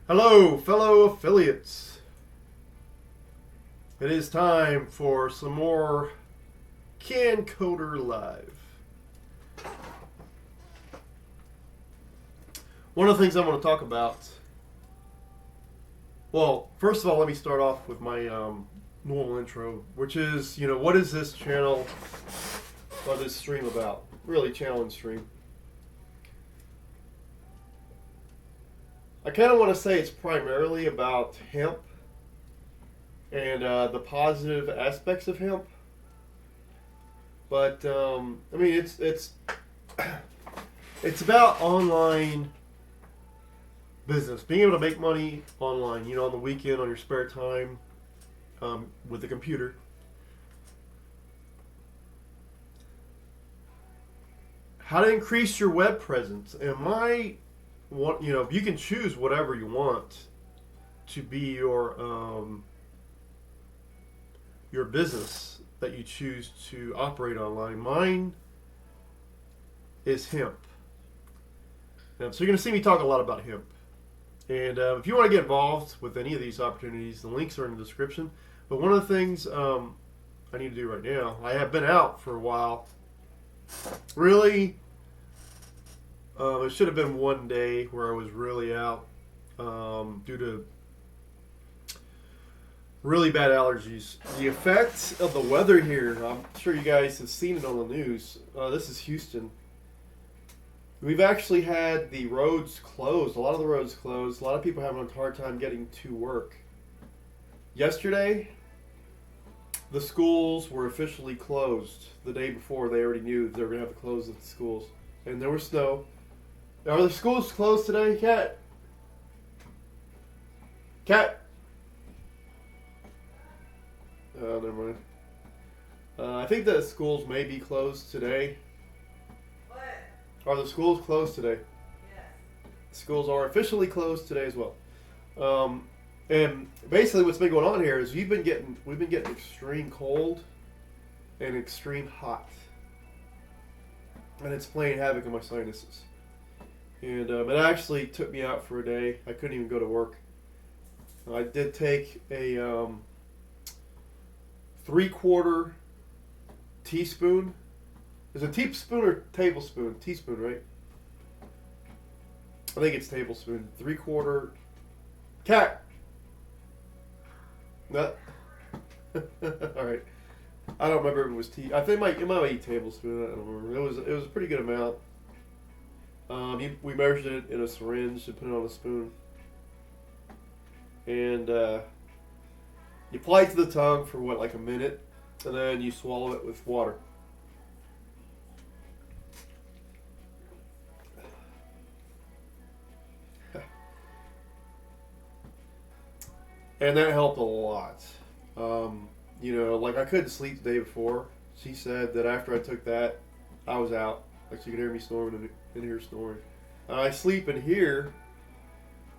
Hello, fellow affiliates. It is time for some more CannCoder Live. One of the things I want to talk about, well, first of all, let me start off with my normal intro, which is, what is this channel or this stream about? Really, channel and stream. I kind of want to say it's primarily about hemp and the positive aspects of hemp, but I mean it's it's about online business, being able to make money online. On the weekend, on your spare time, with the computer. How to increase your web presence, and you can choose whatever you want to be your business that you choose to operate online. Mine is hemp. So you're going to see me talk a lot about hemp. And if you want to get involved with any of these opportunities, the links are in the description. But one of the things I need to do right now, I have been out for a while. Really, it should have been one day where I was really out due to really bad allergies. The effects of the weather here, I'm sure you guys have seen it on the news. This is Houston. We've actually had the roads closed, a lot of the roads closed. A lot of people having a hard time getting to work. Yesterday, the schools were officially closed. The day before, they already knew they were going to have to close the schools. And there was snow. Are the schools closed today, Cat? Cat? Never mind. I think the schools may be closed today. What? Are the schools closed today? Yes. Schools are officially closed today as well. And basically what's been going on here is we've been getting extreme cold and extreme hot. And it's playing havoc in my sinuses. And it actually took me out for a day. I couldn't even go to work. I did take a 3/4 teaspoon. Is it teaspoon or tablespoon? Teaspoon, right? I think it's tablespoon. 3/4. Cat. No. All right. I don't remember if it was tea. I think it might be tablespoon. I don't remember. It was a pretty good amount. We measured it in a syringe and put it on a spoon, and you apply it to the tongue for like a minute, and then you swallow it with water. And that helped a lot. Like I couldn't sleep the day before. She said that after I took that, I was out. Like she could hear me snoring in here snoring. I sleep in here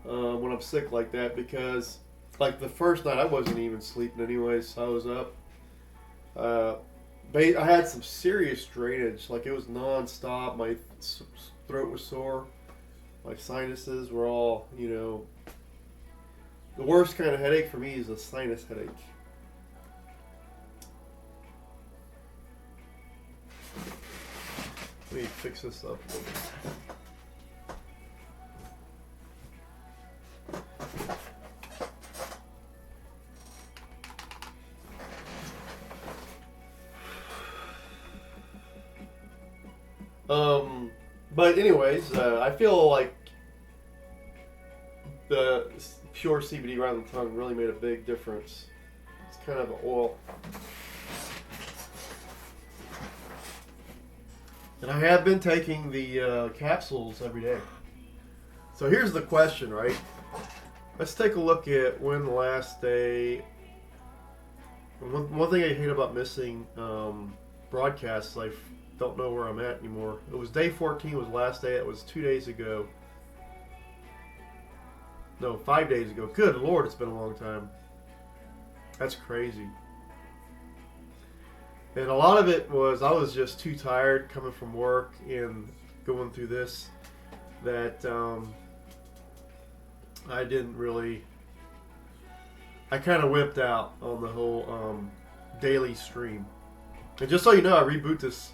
when I'm sick like that because, like the first night I wasn't even sleeping anyways. I was up. I had some serious drainage. Like it was nonstop. My throat was sore. My sinuses were all, The worst kind of headache for me is a sinus headache. Let me fix this up a little bit. But anyways, I feel like the pure CBD right on the tongue really made a big difference. It's kind of an oil. And I have been taking the capsules every day. So here's the question, right? Let's take a look at when the last day. One thing I hate about missing broadcasts, I don't know where I'm at anymore. It was day 14 was the last day. It was 2 days ago. No, 5 days ago. Good Lord, it's been a long time. That's crazy. And a lot of it was I was just too tired coming from work and going through this that I didn't really. I kind of whipped out on the whole daily stream. And just so you know, I reboot this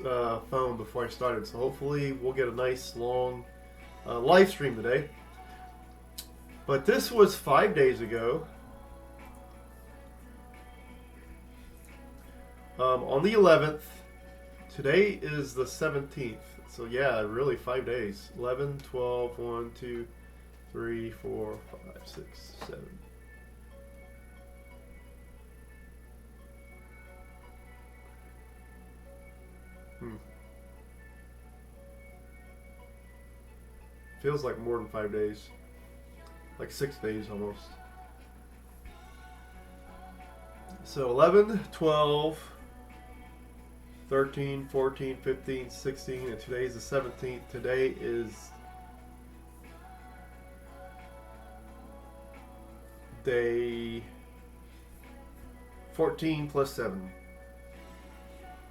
phone before I started, so hopefully we'll get a nice long live stream today. But this was 5 days ago. On the 11th. Today is the 17th. So yeah, really 5 days. 11, 12, 1, 2, 3, 4, 5, 6, 7. Feels like more than 5 days. Like 6 days almost. So 11, 12, 13, 14, 15, 16, and today is the 17th. Today is day 14 plus 7.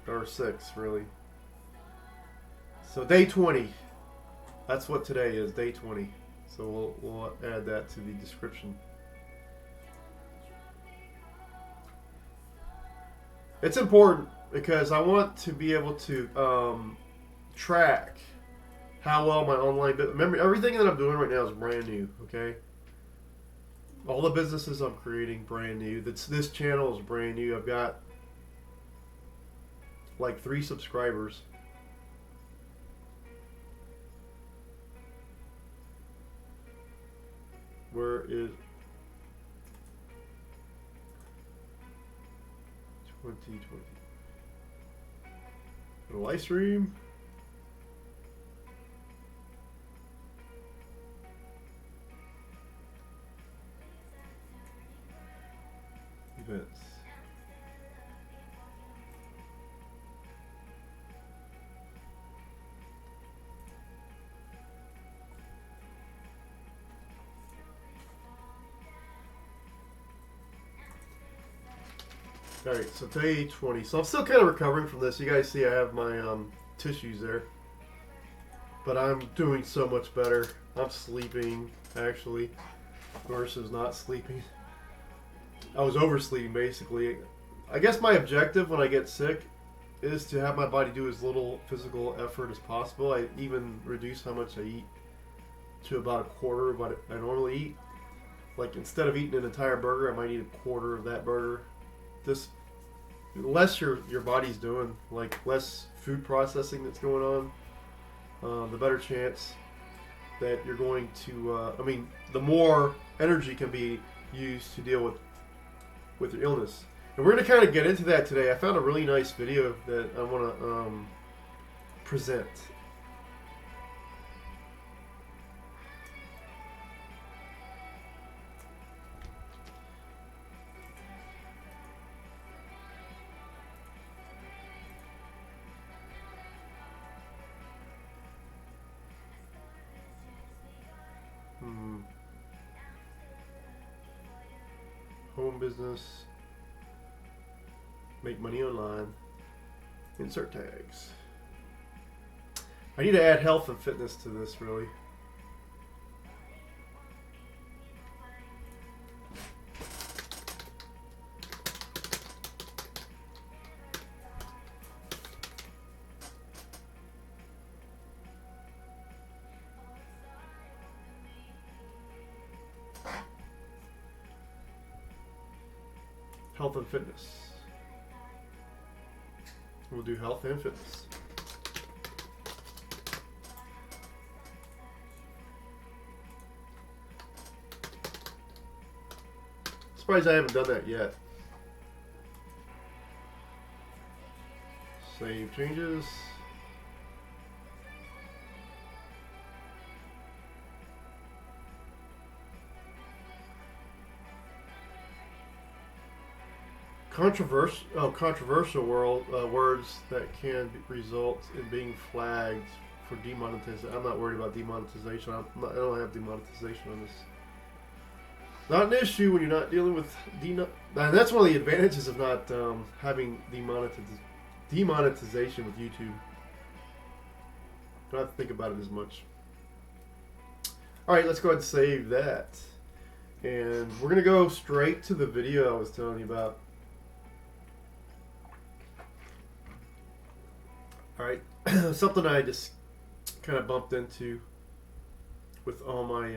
Or 6, really. So day 20. That's what today is, day 20. So we'll add that to the description. It's important because I want to be able to track how well my online business. Remember, everything that I'm doing right now is brand new. Okay, all the businesses I'm creating brand new. This channel is brand new. I've got like 3 subscribers. Where is 2020? The live stream. Events. Alright, so day 20. So I'm still kind of recovering from this. You guys see I have my tissues there. But I'm doing so much better. I'm sleeping, actually, versus not sleeping. I was oversleeping, basically. I guess my objective when I get sick is to have my body do as little physical effort as possible. I even reduce how much I eat to about a quarter of what I normally eat. Like, instead of eating an entire burger, I might eat a quarter of that burger. This less your body's doing, like less food processing that's going on, the better chance that you're going to. I mean, the more energy can be used to deal with your illness. And we're going to kind of get into that today. I found a really nice video that I want to present. Home business, make money online, insert tags. I need to add health and fitness to this, really. Health and fitness. We'll do health and fitness. Surprised I haven't done that yet. Save changes. Controversial words that can result in being flagged for demonetization. I'm not worried about demonetization. I don't have demonetization on this. Not an issue when you're not dealing with and that's one of the advantages of not having demonetization with YouTube. Don't have to think about it as much. All right, let's go ahead and save that. And we're going to go straight to the video I was telling you about. Alright, something I just kind of bumped into with all my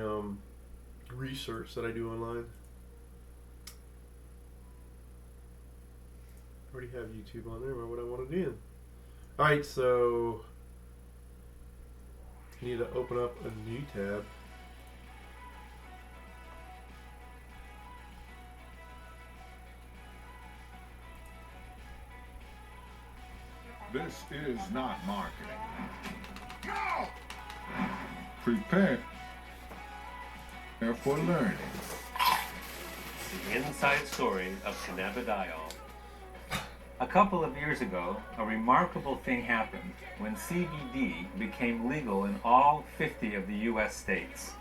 research that I do online. I already have YouTube on there. Why would I want it in? Alright, so I need to open up a new tab. This is not marketing. No! Prepare for learning. The inside story of cannabidiol. A couple of years ago, a remarkable thing happened when CBD became legal in all 50 of the U.S. states.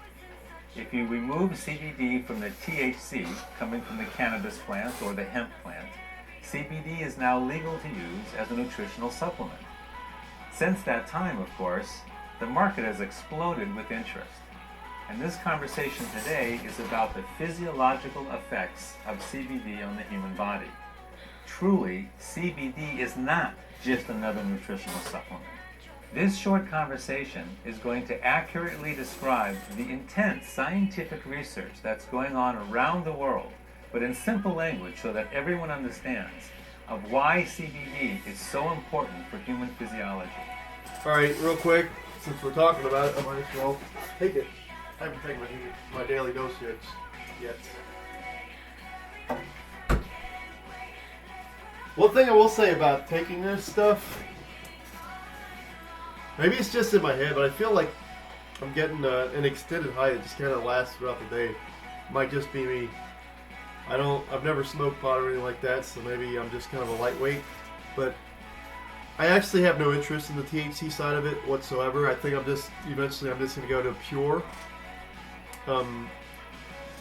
If you remove CBD from the THC coming from the cannabis plant or the hemp plant, CBD is now legal to use as a nutritional supplement. Since that time, of course, the market has exploded with interest. And this conversation today is about the physiological effects of CBD on the human body. Truly, CBD is not just another nutritional supplement. This short conversation is going to accurately describe the intense scientific research that's going on around the world, but in simple language so that everyone understands of why CBD is so important for human physiology. Alright, real quick, since we're talking about it, I might as well take it. I haven't taken my daily dose yet. One thing I will say about taking this stuff, maybe it's just in my head, but I feel like I'm getting an extended high that just kind of lasts throughout the day. Might just be me. I've never smoked pot or anything like that, so maybe I'm just kind of a lightweight. But I actually have no interest in the THC side of it whatsoever. I think eventually I'm just going to go to pure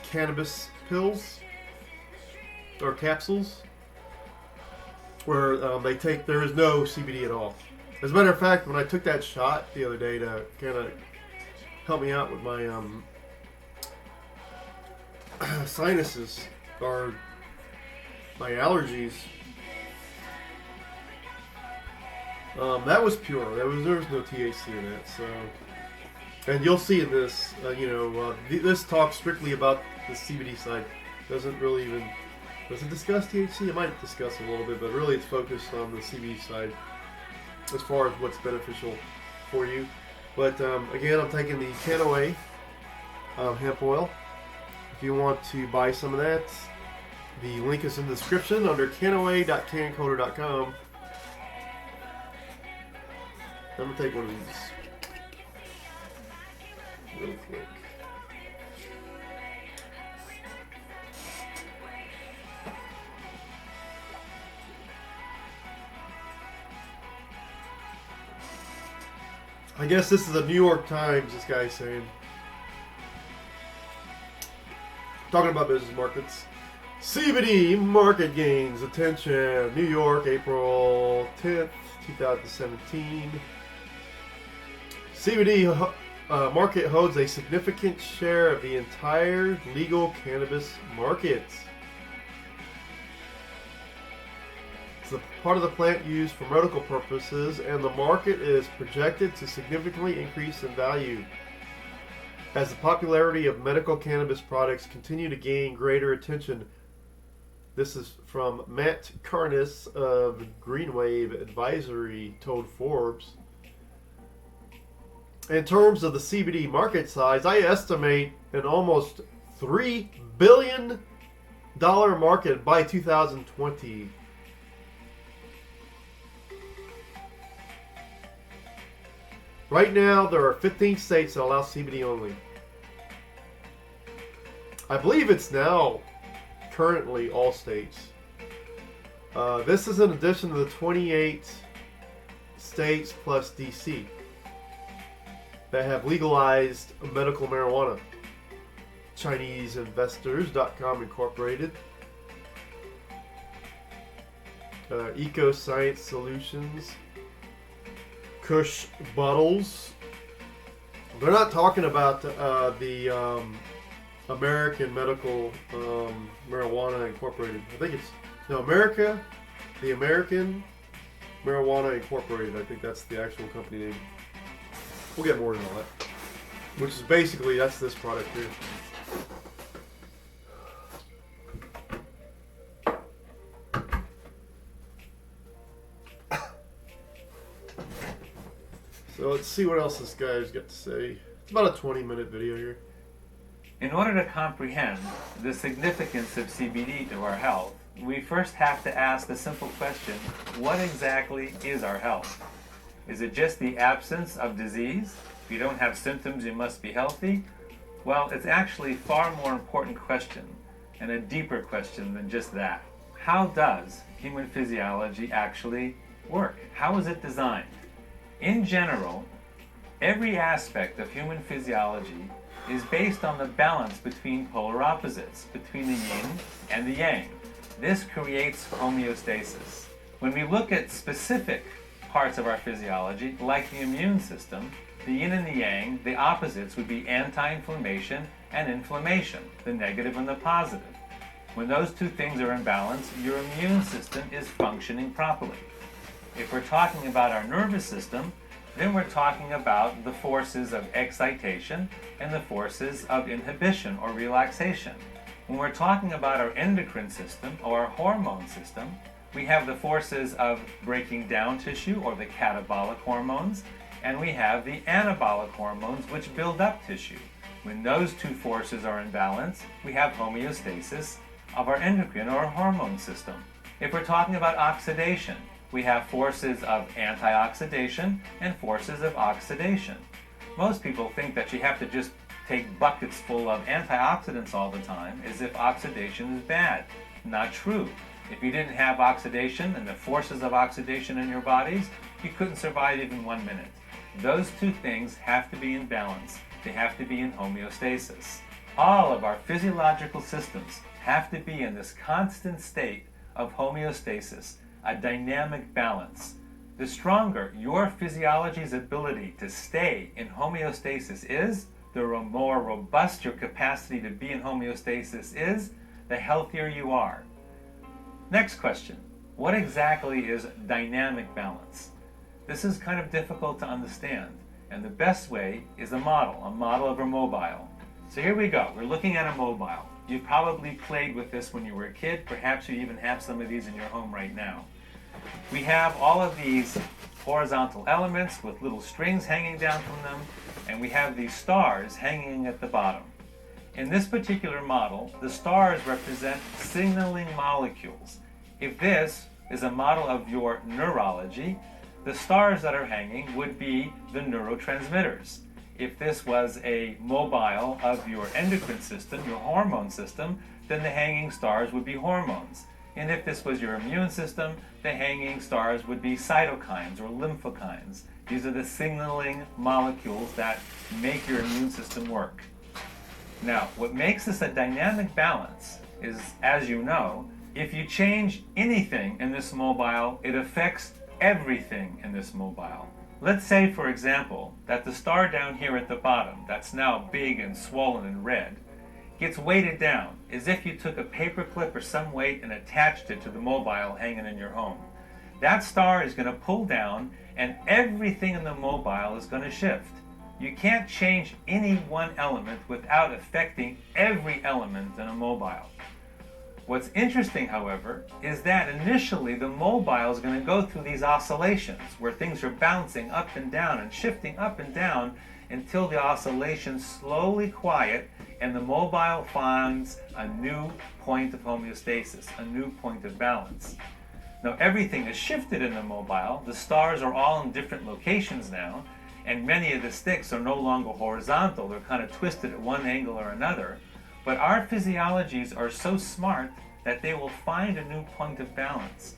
cannabis pills or capsules where there is no CBD at all. As a matter of fact, when I took that shot the other day to kind of help me out with my sinuses or my allergies, that was pure. There was no THC in it. So, and you'll see in this, this talks strictly about the CBD side. Does it discuss THC? It might discuss a little bit, but really it's focused on the CBD side as far as what's beneficial for you. But again, I'm taking the KannaWay hemp oil. If you want to buy some of that, the link is in the description under KannaWay.CannCoder.com. I'm going to take one of these real quick. I guess this is the New York Times, this guy's saying. Talking about business markets. CBD market gains attention. New York, April 10th, 2017. CBD market holds a significant share of the entire legal cannabis market. It's a part of the plant used for medical purposes, and the market is projected to significantly increase in value as the popularity of medical cannabis products continue to gain greater attention. This is from Matt Carness of Greenwave Advisory told Forbes. In terms of the CBD market size, I estimate an almost $3 billion market by 2020. Right now, there are 15 states that allow CBD only. I believe it's now currently all states. This is in addition to the 28 states plus DC that have legalized medical marijuana. ChineseInvestors.com Incorporated. Eco Science Solutions. Kush Bottles. They're not talking about the American Medical Marijuana Incorporated. I think it's no the American Marijuana Incorporated. I think that's the actual company name. We'll get more into all that. Which is basically, that's this product here. So let's see what else this guy's got to say. It's about a 20-minute video here. In order to comprehend the significance of CBD to our health, we first have to ask the simple question, what exactly is our health? Is it just the absence of disease? If you don't have symptoms, you must be healthy? Well, it's actually a far more important question, and a deeper question than just that. How does human physiology actually work? How is it designed? In general, every aspect of human physiology is based on the balance between polar opposites, between the yin and the yang. This creates homeostasis. When we look at specific parts of our physiology, like the immune system, the yin and the yang, the opposites would be anti-inflammation and inflammation, the negative and the positive. When those two things are in balance, your immune system is functioning properly. If we're talking about our nervous system, then we're talking about the forces of excitation and the forces of inhibition or relaxation. When we're talking about our endocrine system or our hormone system, we have the forces of breaking down tissue or the catabolic hormones, and we have the anabolic hormones which build up tissue. When those two forces are in balance, we have homeostasis of our endocrine or hormone system. If we're talking about oxidation, we have forces of antioxidation and forces of oxidation. Most people think that you have to just take buckets full of antioxidants all the time as if oxidation is bad. Not true. If you didn't have oxidation and the forces of oxidation in your bodies, you couldn't survive even 1 minute. Those two things have to be in balance. They have to be in homeostasis. All of our physiological systems have to be in this constant state of homeostasis, a dynamic balance. The stronger your physiology's ability to stay in homeostasis is, the more robust your capacity to be in homeostasis is, the healthier you are. Next question. What exactly is dynamic balance? This is kind of difficult to understand, and the best way is a model of a mobile. So here we go. We're looking at a mobile. You probably played with this when you were a kid. Perhaps you even have some of these in your home right now. We have all of these horizontal elements with little strings hanging down from them, and we have these stars hanging at the bottom. In this particular model, the stars represent signaling molecules. If this is a model of your neurology, the stars that are hanging would be the neurotransmitters. If this was a mobile of your endocrine system, your hormone system, then the hanging stars would be hormones. And if this was your immune system, the hanging stars would be cytokines or lymphokines. These are the signaling molecules that make your immune system work. Now, what makes this a dynamic balance is, as you know, if you change anything in this mobile, it affects everything in this mobile. Let's say, for example, that the star down here at the bottom, that's now big and swollen and red, gets weighted down as if you took a paper clip or some weight and attached it to the mobile hanging in your home. That star is going to pull down and everything in the mobile is going to shift. You can't change any one element without affecting every element in a mobile. What's interesting, however, is that initially the mobile is going to go through these oscillations where things are bouncing up and down and shifting up and down until the oscillations slowly quiet and the mobile finds a new point of homeostasis, a new point of balance. Now everything is shifted in the mobile. The stars are all in different locations now, and many of the sticks are no longer horizontal. They're kind of twisted at one angle or another. But our physiologies are so smart that they will find a new point of balance.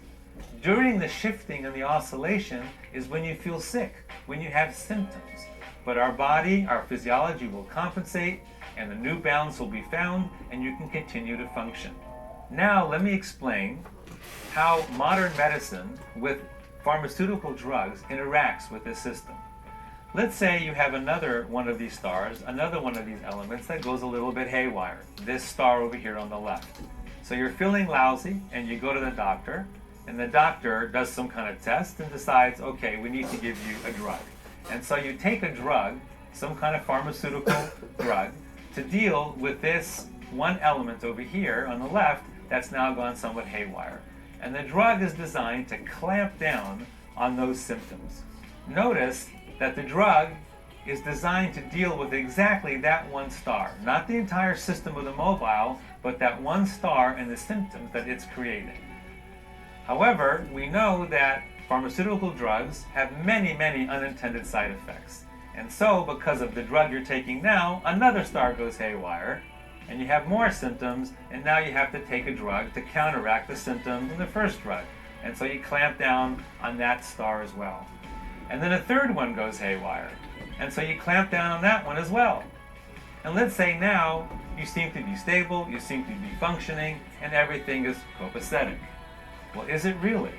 During the shifting and the oscillation is when you feel sick, when you have symptoms. But our body, our physiology will compensate, and the new balance will be found, and you can continue to function. Now let me explain how modern medicine with pharmaceutical drugs interacts with this system. let's say you have another one of these stars, another one of these elements that goes a little bit haywire. This star over here on the left. So you're feeling lousy and you go to the doctor, and the doctor does some kind of test and decides, okay, we need to give you a drug. And so you take a drug, some kind of pharmaceutical drug, to deal with this one element over here on the left that's now gone somewhat haywire. And the drug is designed to clamp down on those symptoms. Notice that the drug is designed to deal with exactly that one star, not the entire system of the mobile, but that one star and the symptoms that it's creating. However, we know that pharmaceutical drugs have many, many unintended side effects. And so, because of the drug you're taking now, another star goes haywire, and you have more symptoms, and now you have to take a drug to counteract the symptoms in the first drug. And so you clamp down on that star as well. And then a third one goes haywire, and so you clamp down on that one as well. And let's say now you seem to be stable, you seem to be functioning, and everything is copacetic. Well, is it really?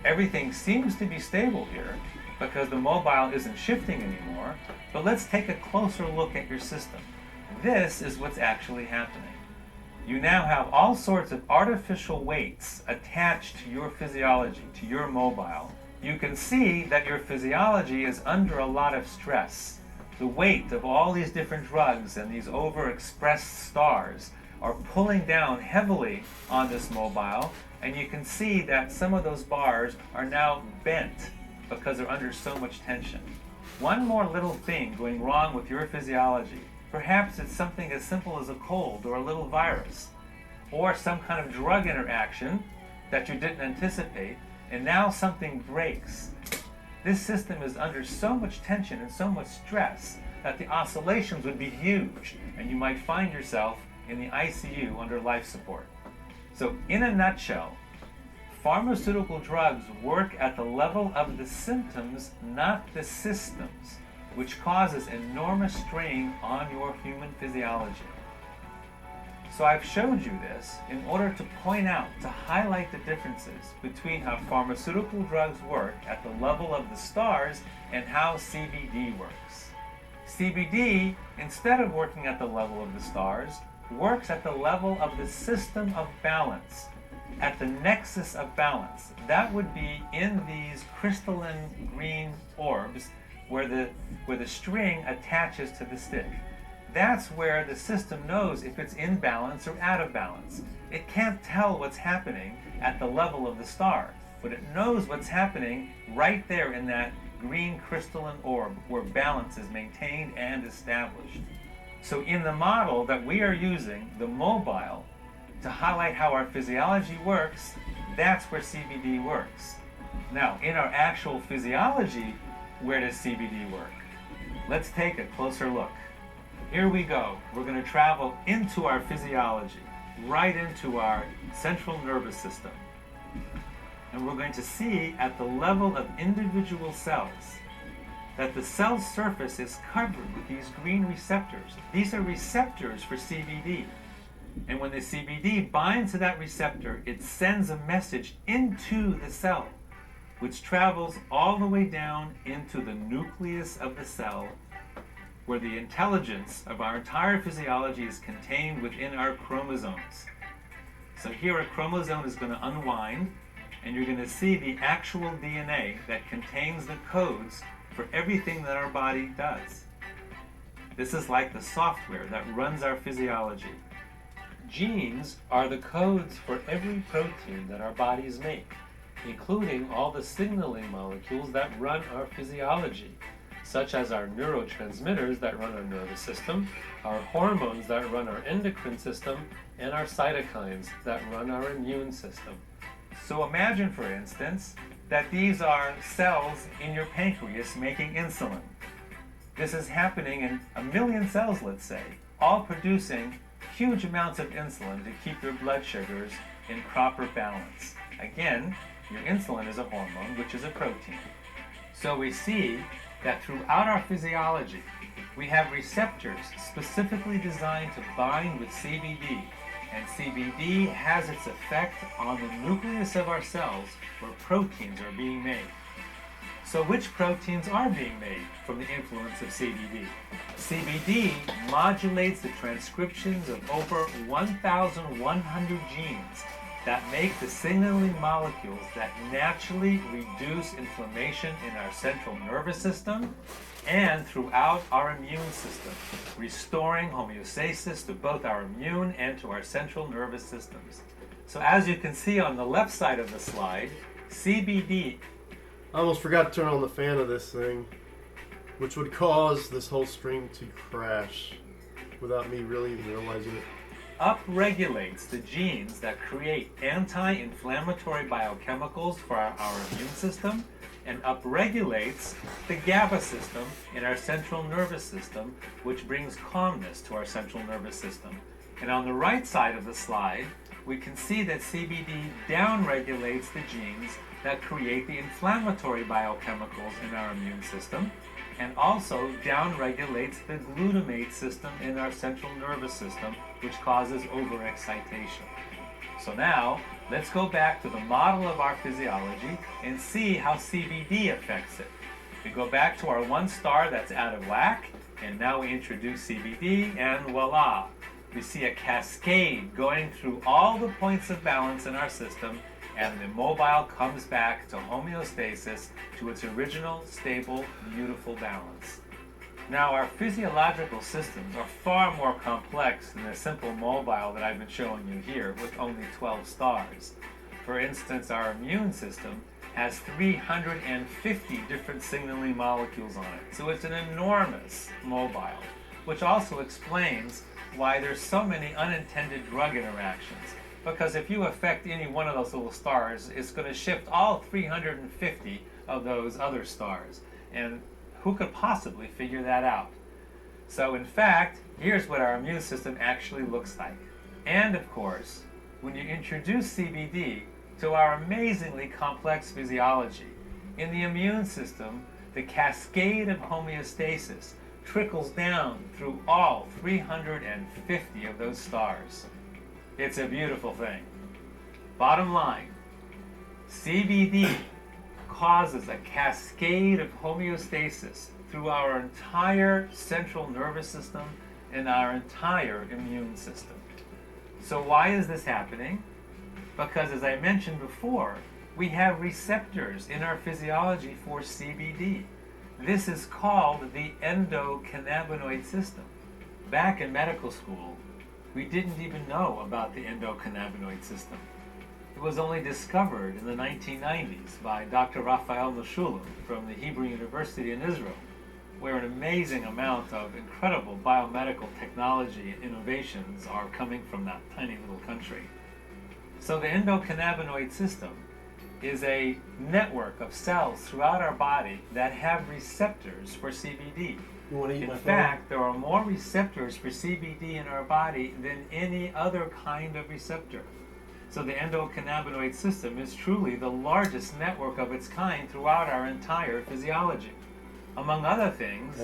Everything seems to be stable here because the mobile isn't shifting anymore, but let's take a closer look at your system. This is what's actually happening. You now have all sorts of artificial weights attached to your physiology, to your mobile. You can see that your physiology is under a lot of stress. The weight of all these different drugs and these overexpressed stars are pulling down heavily on this mobile, and you can see that some of those bars are now bent because they're under so much tension. One more little thing going wrong with your physiology. Perhaps it's something as simple as a cold or a little virus, or some kind of drug interaction that you didn't anticipate, and now something breaks. This system is under so much tension and so much stress that the oscillations would be huge, and you might find yourself in the ICU under life support. So in a nutshell, pharmaceutical drugs work at the level of the symptoms, not the systems, which causes enormous strain on your human physiology. So I've showed you this in order to point out, to highlight the differences between how pharmaceutical drugs work at the level of the stars and how CBD works. CBD, instead of working at the level of the stars, works at the level of the system of balance, at the nexus of balance. That would be in these crystalline green orbs where the string attaches to the stick. That's where the system knows if it's in balance or out of balance. It can't tell what's happening at the level of the star, but it knows what's happening right there in that green crystalline orb where balance is maintained and established. So in the model that we are using, the mobile, to highlight how our physiology works, that's where CBD works. Now, in our actual physiology, where does CBD work? Let's take a closer look. Here we go. We're going to travel into our physiology, right into our central nervous system. And we're going to see at the level of individual cells that the cell surface is covered with these green receptors. These are receptors for CBD. And when the CBD binds to that receptor, it sends a message into the cell, which travels all the way down into the nucleus of the cell, where the intelligence of our entire physiology is contained within our chromosomes. So here a chromosome is going to unwind, and you're going to see the actual DNA that contains the codes for everything that our body does. This is like the software that runs our physiology. Genes are the codes for every protein that our bodies make, including all the signaling molecules that run our physiology, such as our neurotransmitters that run our nervous system, our hormones that run our endocrine system, and our cytokines that run our immune system. So imagine, for instance, that these are cells in your pancreas making insulin. This is happening in 1 million cells, let's say, all producing huge amounts of insulin to keep your blood sugars in proper balance. Again, your insulin is a hormone, which is a protein. So we see that throughout our physiology, we have receptors specifically designed to bind with CBD, and CBD has its effect on the nucleus of our cells where proteins are being made. So which proteins are being made from the influence of CBD? CBD modulates the transcriptions of over 1,100 genes that make the signaling molecules that naturally reduce inflammation in our central nervous system and throughout our immune system, restoring homeostasis to both our immune and to our central nervous systems. So as you can see on the left side of the slide, CBD... I almost forgot to turn on the fan of this thing, which would cause this whole stream to crash without me really even realizing it. Upregulates the genes that create anti-inflammatory biochemicals for our immune system and upregulates the GABA system in our central nervous system, which brings calmness to our central nervous system. And on the right side of the slide, we can see that CBD downregulates the genes that create the inflammatory biochemicals in our immune system and also downregulates the glutamate system in our central nervous system, which causes overexcitation. So now, let's go back to the model of our physiology and see how CBD affects it. We go back to our one star that's out of whack, and now we introduce CBD, and voila! We see a cascade going through all the points of balance in our system, and the mobile comes back to homeostasis, to its original, stable, beautiful balance. Now, our physiological systems are far more complex than the simple mobile that I've been showing you here with only 12 stars. For instance, our immune system has 350 different signaling molecules on it, so it's an enormous mobile, which also explains why there's so many unintended drug interactions. Because if you affect any one of those little stars, it's going to shift all 350 of those other stars. And who could possibly figure that out? So in fact, here's what our immune system actually looks like. And of course, when you introduce CBD to our amazingly complex physiology, in the immune system, the cascade of homeostasis trickles down through all 350 of those stars. It's a beautiful thing. Bottom line, CBD causes a cascade of homeostasis through our entire central nervous system and our entire immune system. So why is this happening? Because as I mentioned before, we have receptors in our physiology for CBD. This is called the endocannabinoid system. Back in medical school, we didn't even know about the endocannabinoid system. It was only discovered in the 1990s by Dr. Raphael Mechoulam from the Hebrew University in Israel, where an amazing amount of incredible biomedical technology and innovations are coming from that tiny little country. So the endocannabinoid system is a network of cells throughout our body that have receptors for CBD. In fact, there are more receptors for CBD in our body than any other kind of receptor. So the endocannabinoid system is truly the largest network of its kind throughout our entire physiology. Among other things,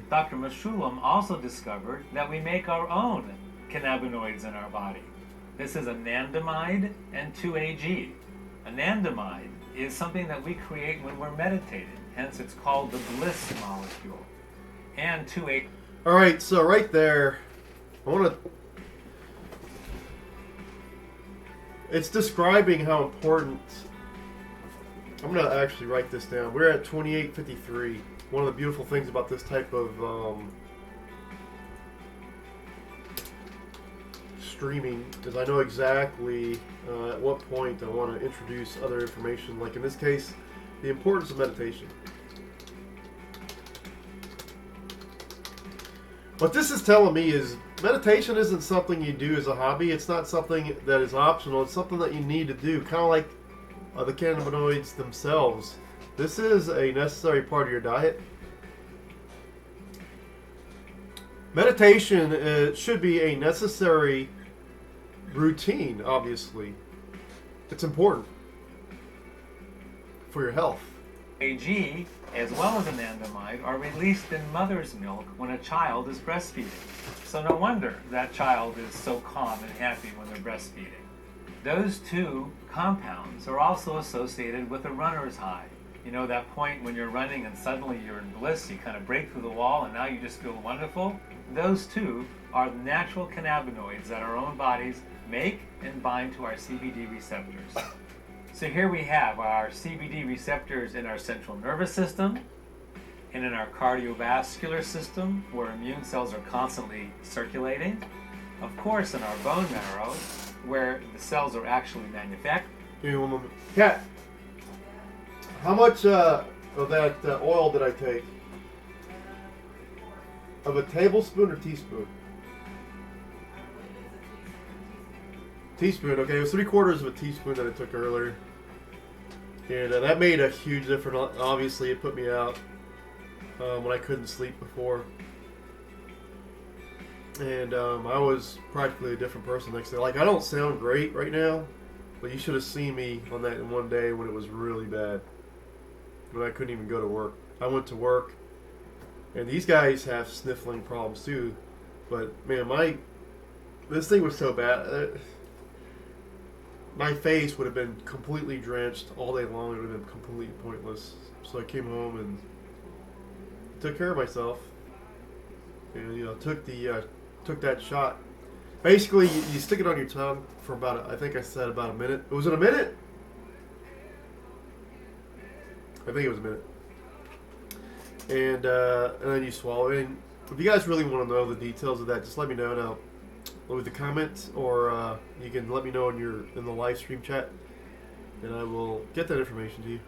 Dr. Mechoulam also discovered that we make our own cannabinoids in our body. This is anandamide and 2-AG. Anandamide is something that we create when we're meditating, hence it's called the bliss molecule. And 2-AG. All right, so right there, I want to... It's describing how important... I'm going to actually write this down. We're at 2853. One of the beautiful things about this type of streaming is I know exactly at what point I want to introduce other information. Like in this case, the importance of meditation. What this is telling me is meditation isn't something you do as a hobby. It's not something that is optional. It's something that you need to do, kind of like the cannabinoids themselves. This is a necessary part of your diet. Meditation should be a necessary routine, obviously. It's important for your health. AG, as well as anandamide, are released in mother's milk when a child is breastfeeding. So no wonder that child is so calm and happy when they're breastfeeding. Those two compounds are also associated with a runner's high You know that point when you're running and suddenly you're in bliss, you kind of break through the wall and now you just feel wonderful? Those two are the natural cannabinoids that our own bodies make and bind to our CBD receptors. So here we have our CBD receptors in our central nervous system and in our cardiovascular system, where immune cells are constantly circulating. Of course, in our bone marrow, where the cells are actually manufactured. Give me one moment. Cat, how much of that oil did I take? Of a tablespoon or teaspoon? Teaspoon, okay. It was 3/4 of a teaspoon that I took earlier. And that made a huge difference. Obviously, it put me out when I couldn't sleep before. And I was practically a different person next day. Like, I don't sound great right now, but you should have seen me on that in one day when it was really bad. When I couldn't even go to work. I went to work, and these guys have sniffling problems too. But man, this thing was so bad. My face would have been completely drenched all day long. It would have been completely pointless. So I came home and took care of myself, and took that shot. Basically, you stick it on your tongue for about, I think I said about a minute. Was it a minute? I think it was a minute. And then you swallow it. And if you guys really want to know the details of that, just let me know now with the comments, or you can let me know in the live stream chat, and I will get that information to you.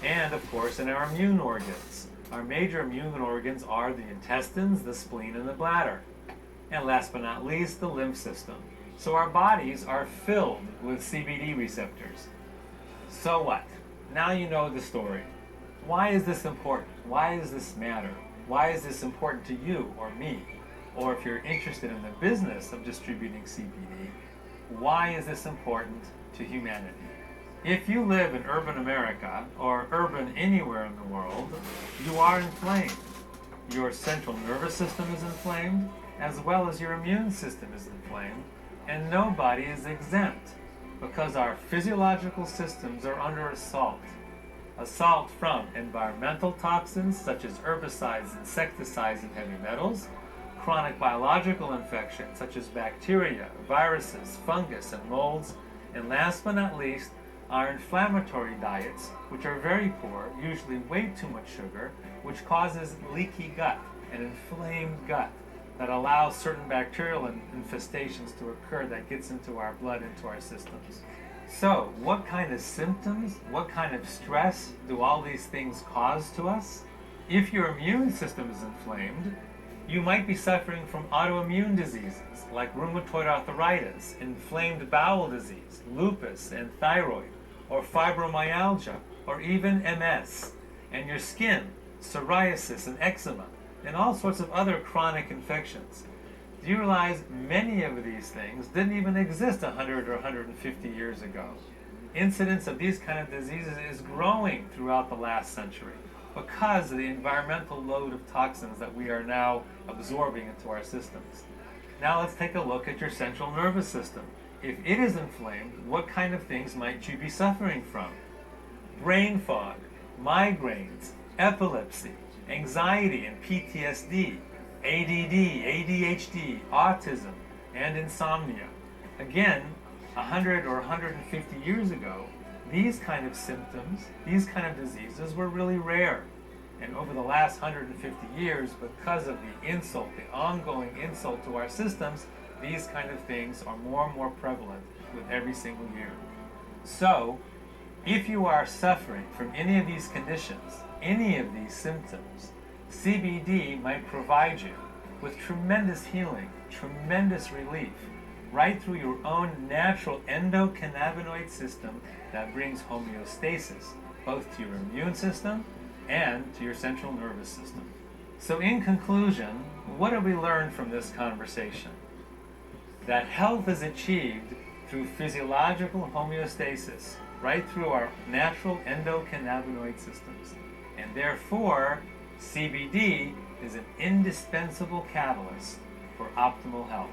And of course in our immune organs. Our major immune organs are the intestines, the spleen, and the bladder. And last but not least, the lymph system. So our bodies are filled with CBD receptors. So what? Now you know the story. Why is this important? Why does this matter? Why is this important to you or me? Or if you're interested in the business of distributing CBD, why is this important to humanity? If you live in urban America, or urban anywhere in the world, you are inflamed. Your central nervous system is inflamed, as well as your immune system is inflamed, and nobody is exempt, because our physiological systems are under assault. Assault from environmental toxins such as herbicides, insecticides, and heavy metals, chronic biological infections such as bacteria, viruses, fungus, and molds, and last but not least, our inflammatory diets, which are very poor, usually way too much sugar, which causes leaky gut, an inflamed gut that allows certain bacterial infestations to occur that gets into our blood, into our systems. So, what kind of symptoms, what kind of stress do all these things cause to us? If your immune system is inflamed, you might be suffering from autoimmune diseases like rheumatoid arthritis, inflamed bowel disease, lupus and thyroid, or fibromyalgia, or even MS, and your skin, psoriasis and eczema, and all sorts of other chronic infections. Do you realize many of these things didn't even exist 100 or 150 years ago? Incidence of these kind of diseases is growing throughout the last century because of the environmental load of toxins that we are now absorbing into our systems. Now let's take a look at your central nervous system. If it is inflamed, what kind of things might you be suffering from? Brain fog, migraines, epilepsy, anxiety and PTSD, ADD, ADHD, autism, and insomnia. Again, 100 or 150 years ago, these kind of symptoms, these kind of diseases were really rare. And over the last 150 years, because of the insult, the ongoing insult to our systems, these kind of things are more and more prevalent with every single year. So, if you are suffering from any of these conditions, any of these symptoms, CBD might provide you with tremendous healing, tremendous relief, right through your own natural endocannabinoid system that brings homeostasis, both to your immune system and to your central nervous system. So in conclusion, what have we learned from this conversation? That health is achieved through physiological homeostasis, right through our natural endocannabinoid systems. And therefore, CBD is an indispensable catalyst for optimal health.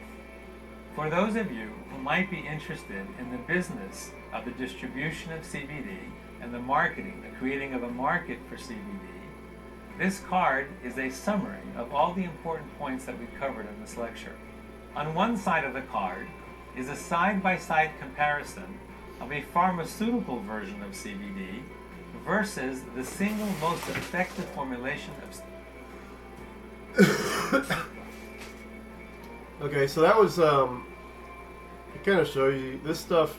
For those of you who might be interested in the business of the distribution of CBD and the marketing, the creating of a market for CBD, this card is a summary of all the important points that we covered in this lecture. On one side of the card is a side-by-side comparison of a pharmaceutical version of CBD versus the single most effective formulation of Okay, so that was it kind of shows you this stuff.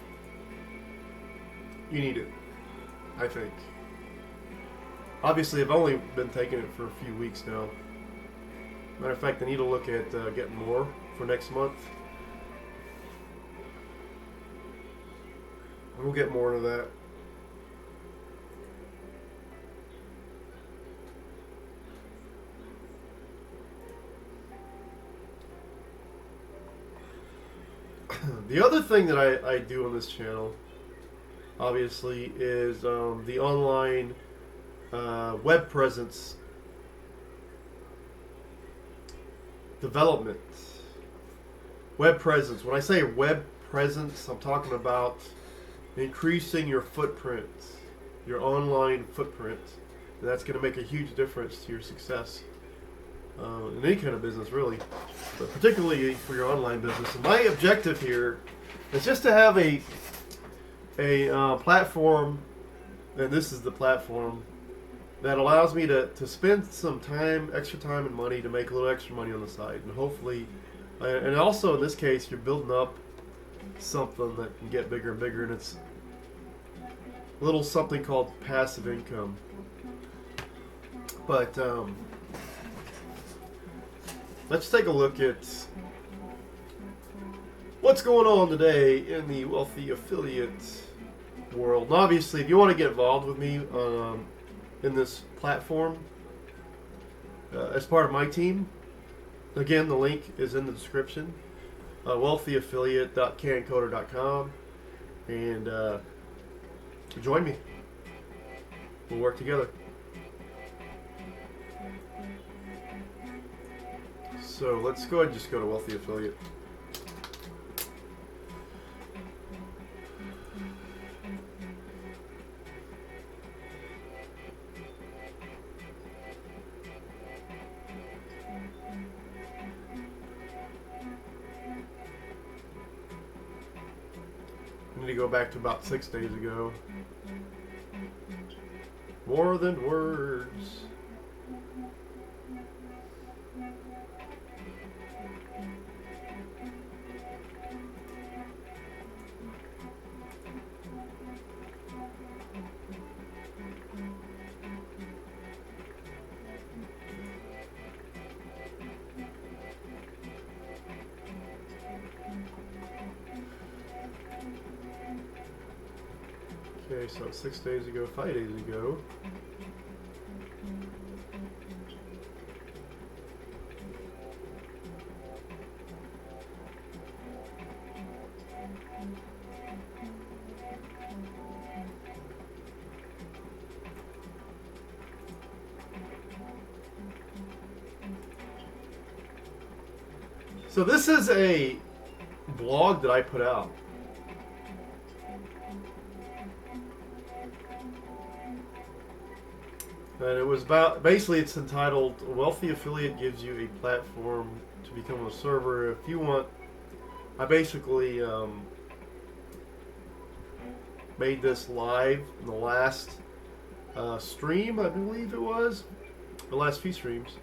You need it, I think. Obviously, I've only been taking it for a few weeks now. Matter of fact, I need to look at getting more for next month. We'll get more into that. The other thing that I do on this channel, obviously, is the online web presence development. Web presence. When I say web presence, I'm talking about increasing your footprint, your online footprint. And that's going to make a huge difference to your success in any kind of business, really, but particularly for your online business. And my objective here is just to have a platform, and this is the platform that allows me to spend some time, extra time and money to make a little extra money on the side. And hopefully, and also in this case, you're building up something that can get bigger and bigger, and it's a little something called passive income. But let's take a look at what's going on today in the wealthy affiliate world. And obviously, if you want to get involved with me in this platform as part of my team, again, the link is in the description. wealthyaffiliate.cancoder.com, and join me. We'll work together. So let's go ahead and just go to Wealthy Affiliate. I need to go back to about 6 days ago. More than words. Okay, so 6 days ago, 5 days ago. So this is a blog that I put out. And it was about, basically it's entitled, Wealthy Affiliate Gives You a Platform to Become a Server. If you want, I basically made this live in the last stream, I believe it was. The last few streams.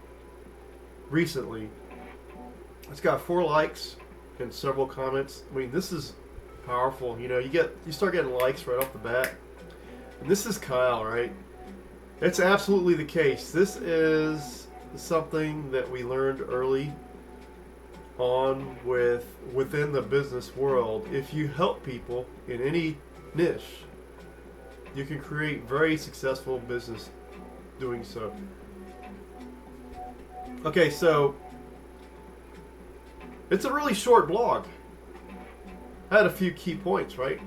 Recently. It's got 4 likes and several comments. I mean, this is powerful. You know, you start getting likes right off the bat. And this is Kyle, right? It's absolutely the case. This is something that we learned early on within the business world. If you help people in any niche, you can create very successful business doing so. Okay, so it's a really short blog. I had a few key points, right?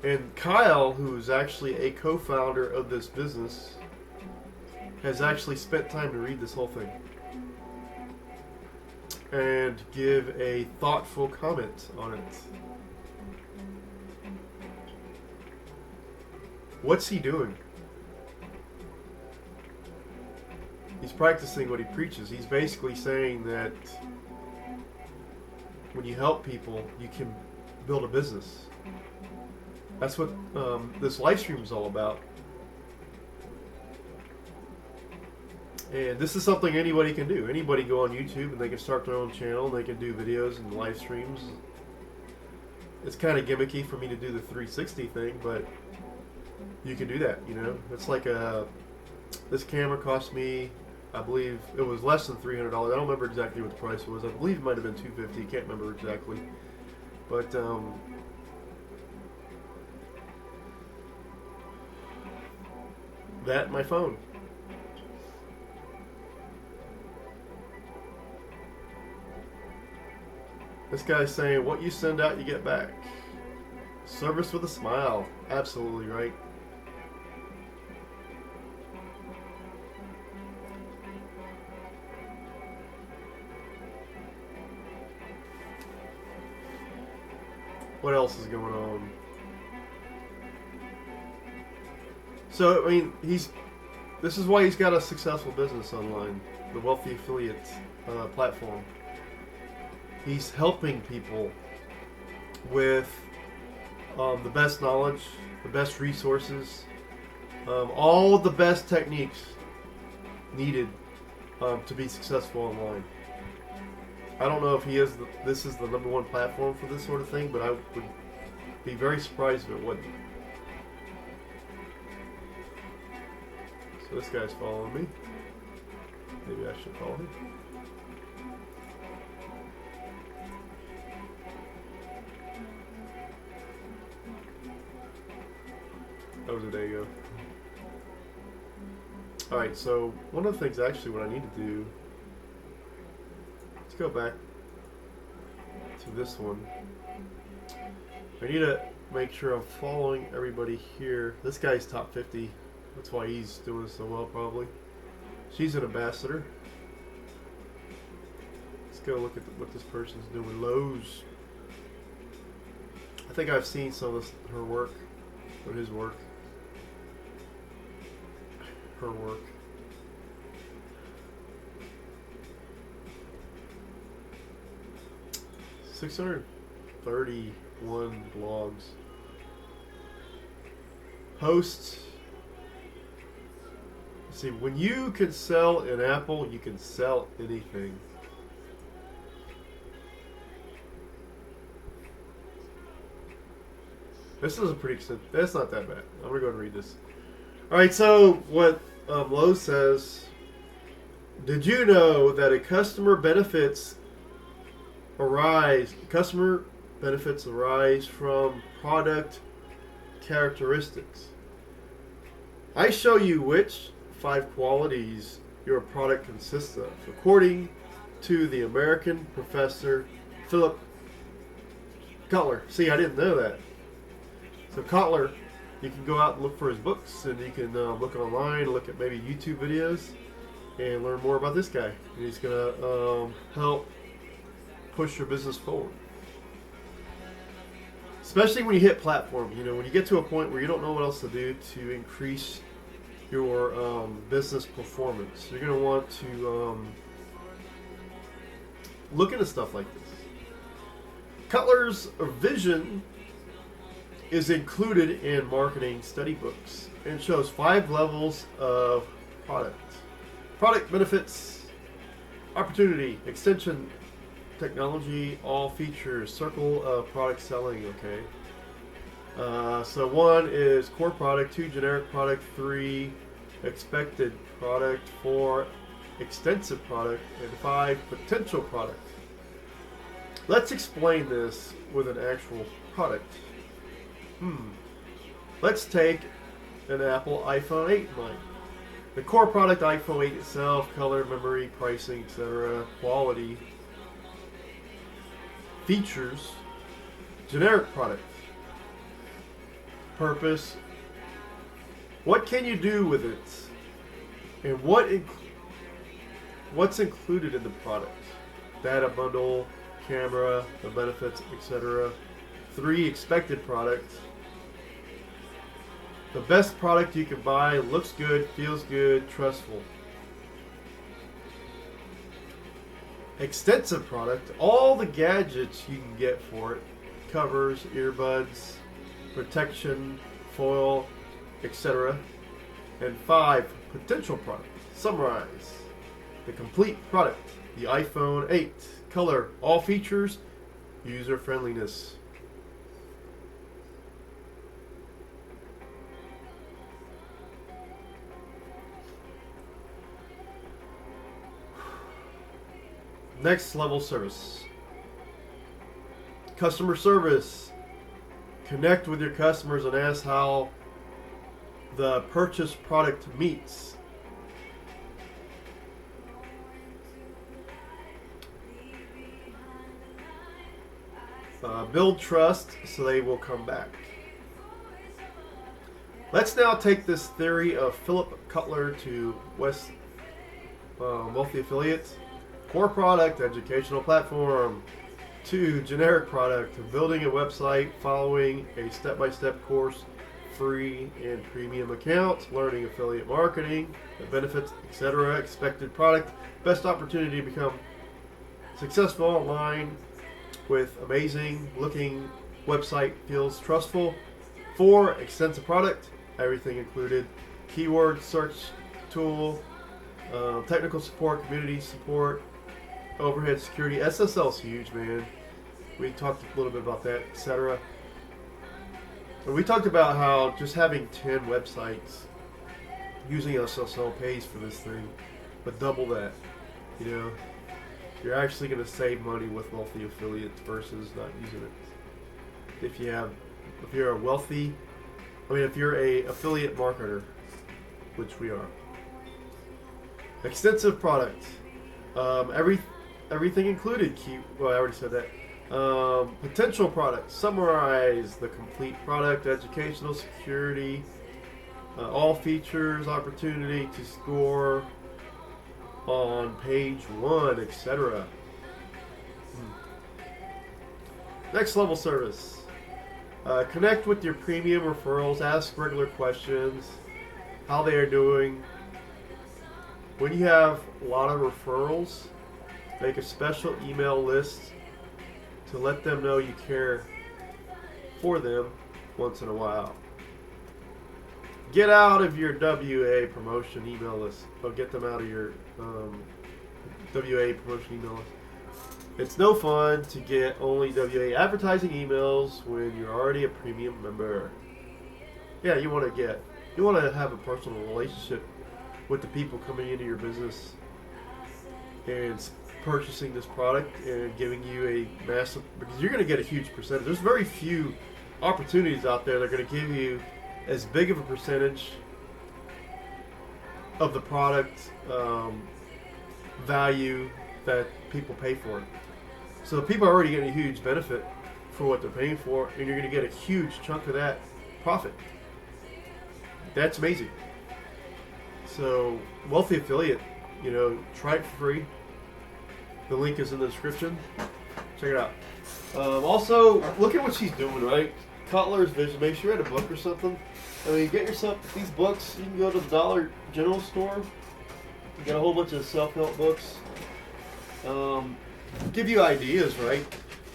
And Kyle, who's actually a co-founder of this business, has actually spent time to read this whole thing and give a thoughtful comment on it. What's he doing? He's practicing what he preaches. He's basically saying that when you help people, you can build a business. That's what this live stream is all about. And this is something anybody can do. Anybody go on YouTube and they can start their own channel. And they can do videos and live streams. It's kind of gimmicky for me to do the 360 thing, but you can do that. You know, it's like this camera cost me, I believe it was less than $300. I don't remember exactly what the price was. I believe it might have been $250. Can't remember exactly, but that and my phone. This guy's saying, what you send out, you get back. Service with a smile. Absolutely right. What else is going on? So, I mean, this is why he's got a successful business online, the Wealthy Affiliate platform. He's helping people with the best knowledge, the best resources, all the best techniques needed to be successful online. I don't know if this is the #1 platform for this sort of thing, but I would be very surprised if it wasn't. So this guy's following me. Maybe I should follow him. That was a day ago. Alright, so one of the things actually what I need to do, let's go back to this one. I need to make sure I'm following everybody here. This guy's top 50. That's why he's doing so well probably. She's an ambassador. Let's go look at what this person's doing. Lowe's. I think I've seen some of her work, or his work. Her work. $631 blogs. Posts. See, when you can sell an apple, you can sell anything. This is a pretty extensive. That's not that bad. I'm gonna go and read this. All right. So what Lowe's says: did you know that customer benefits arise from product characteristics? I show you which 5 qualities your product consists of, according to the American professor Philip Kotler. See, I didn't know that. So Kotler, you can go out and look for his books, and you can look online, look at maybe YouTube videos, and learn more about this guy. And he's going to help push your business forward. Especially when you hit platform. You know, when you get to a point where you don't know what else to do to increase your business performance, you're going to want to look into stuff like this. Cutler's vision is included in marketing study books and shows 5 levels of product benefits, opportunity, extension, technology, all features, circle of product selling. Okay, so 1 is core product, 2 generic product, 3 expected product, 4 extensive product, and 5 potential product. Let's explain this with an actual product. Let's take an Apple iPhone 8 in mind. The core product, iPhone 8 itself, color, memory, pricing, etc., quality, features. Generic product, purpose, what can you do with it, and what's included in the product, data bundle, camera, the benefits, etc. 3 expected product, The best product you can buy, looks good, feels good, trustful. Extensive product, all the gadgets you can get for it. Covers, earbuds, protection, foil, etc. And 5, potential product. Summarize. The complete product. The iPhone 8. Color, all features, user friendliness. Next level service. Customer service. Connect with your customers and ask how the purchased product meets. Build trust so they will come back. Let's now take this theory of Philip Cutler to wealthy affiliates. Core product, educational platform. 2, generic product, building a website, following a step-by-step course, free and premium accounts, learning affiliate marketing, the benefits, etc. Expected product, best opportunity to become successful online with amazing looking website, feels trustful. 4, extensive product, everything included, keyword search tool, technical support, community support, overhead security. SSL is huge, man. We talked a little bit about that, etc. And we talked about how just having 10 websites using SSL pays for this thing, but double that. You know, you're actually going to save money with wealthy affiliates versus not using it. If you're a affiliate marketer, which we are. Extensive product. Everything included. I already said that. Potential product. Summarize the complete product. Educational, security, all features, opportunity to score on page 1, etc. Next level service. Connect with your premium referrals. Ask regular questions. How they are doing. When you have a lot of referrals, make a special email list to let them know you care for them once in a while. Get out of your WA promotion email list. Or get them out of your WA promotion email list. It's no fun to get only WA advertising emails when you're already a premium member. Yeah, you want to have a personal relationship with the people coming into your business and purchasing this product and giving you a massive, because you're going to get a huge percentage. There's very few opportunities out there that are going to give you as big of a percentage of the product value that people pay for it. So people are already getting a huge benefit for what they're paying for, and you're going to get a huge chunk of that profit. That's amazing. So, wealthy affiliate, try it for free. The link is in the description. Check it out. Also, look at what she's doing, right? Cutler's Vision. Make sure you read a book or something. I mean, get yourself these books. You can go to the Dollar General store. You got a whole bunch of self-help books. Give you ideas, right?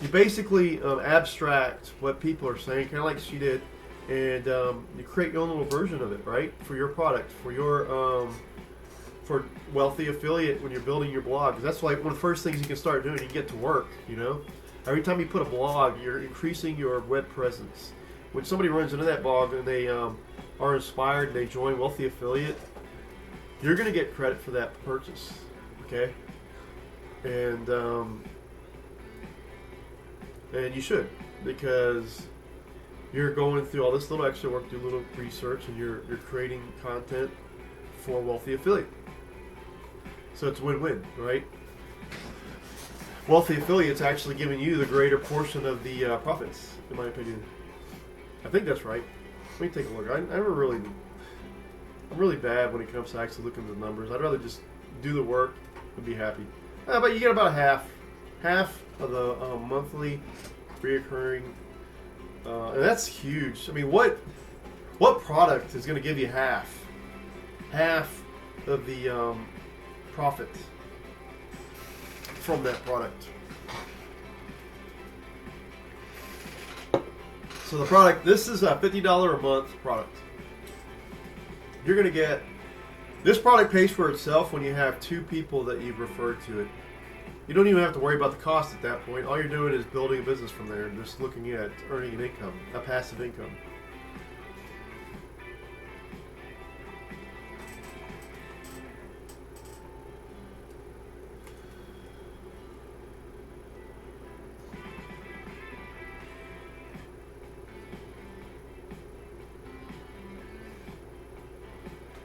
You basically abstract what people are saying, kind of like she did, and you create your own little version of it, right? For your product, for your for wealthy affiliate when you're building your blog. That's like one of the first things you can start doing. You get to work, Every time you put a blog, you're increasing your web presence. When somebody runs into that blog and they are inspired and they join Wealthy Affiliate, you're going to get credit for that purchase, okay? And you should, because you're going through all this little extra work, do a little research, and you're creating content for Wealthy Affiliate. So it's win-win, right? Wealthy Affiliate's actually giving you the greater portion of the profits, in my opinion. I think that's right. Let me take a look. I'm really bad when it comes to actually looking at the numbers. I'd rather just do the work and be happy. But you get about half of the monthly reoccurring, and that's huge. I mean, what What product is going to give you half of the profit from that product? So the product, this is a $50 a month product. You're going to get, this product pays for itself when you have 2 people that you've referred to it. You don't even have to worry about the cost at that point. All you're doing is building a business from there and just looking at earning an income, a passive income.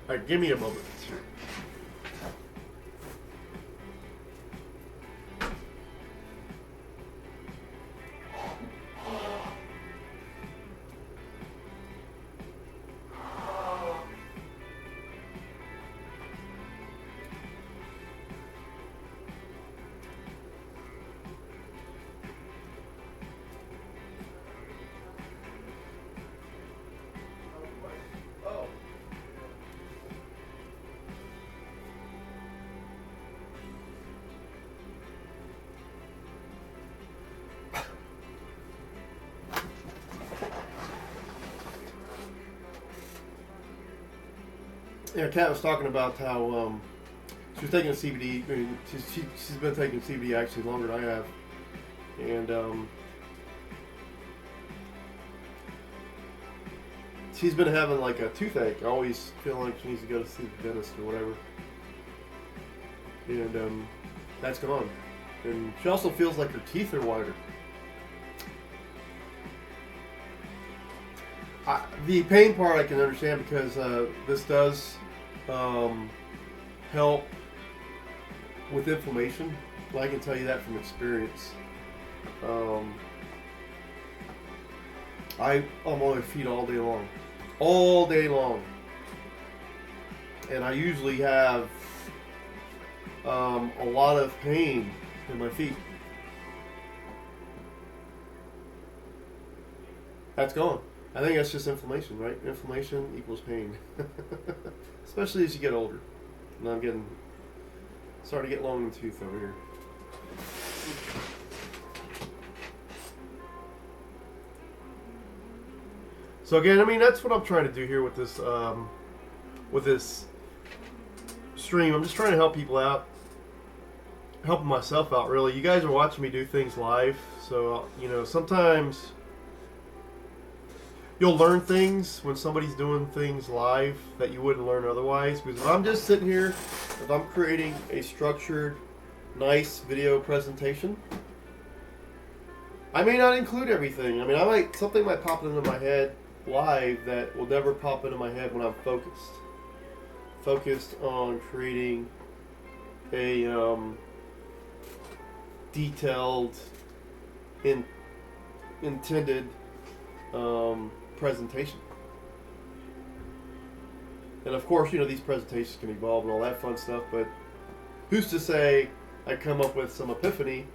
All right, give me a moment. Yeah, Kat was talking about how she was taking a CBD. I mean, she's been taking CBD actually longer than I have, and she's been having like a toothache. Always feeling like she needs to go to see the dentist or whatever, and that's gone. And she also feels like her teeth are whiter. The pain part I can understand because this does help with inflammation. Well, I can tell you that from experience. I'm on my feet all day long, and I usually have a lot of pain in my feet. That's gone. I think that's just inflammation, right? Inflammation equals pain. Especially as you get older. And I'm starting to get long in the tooth over here. So again, I mean, that's what I'm trying to do here with this stream. I'm just trying to help people out. Helping myself out, really. You guys are watching me do things live. So, sometimes you'll learn things when somebody's doing things live that you wouldn't learn otherwise. Because if I'm just sitting here, if I'm creating a structured, nice video presentation, I may not include everything. I mean, something might pop into my head live that will never pop into my head when I'm focused. Focused on creating a detailed, intended presentation. And of course, these presentations can evolve and all that fun stuff, but who's to say I come up with some epiphany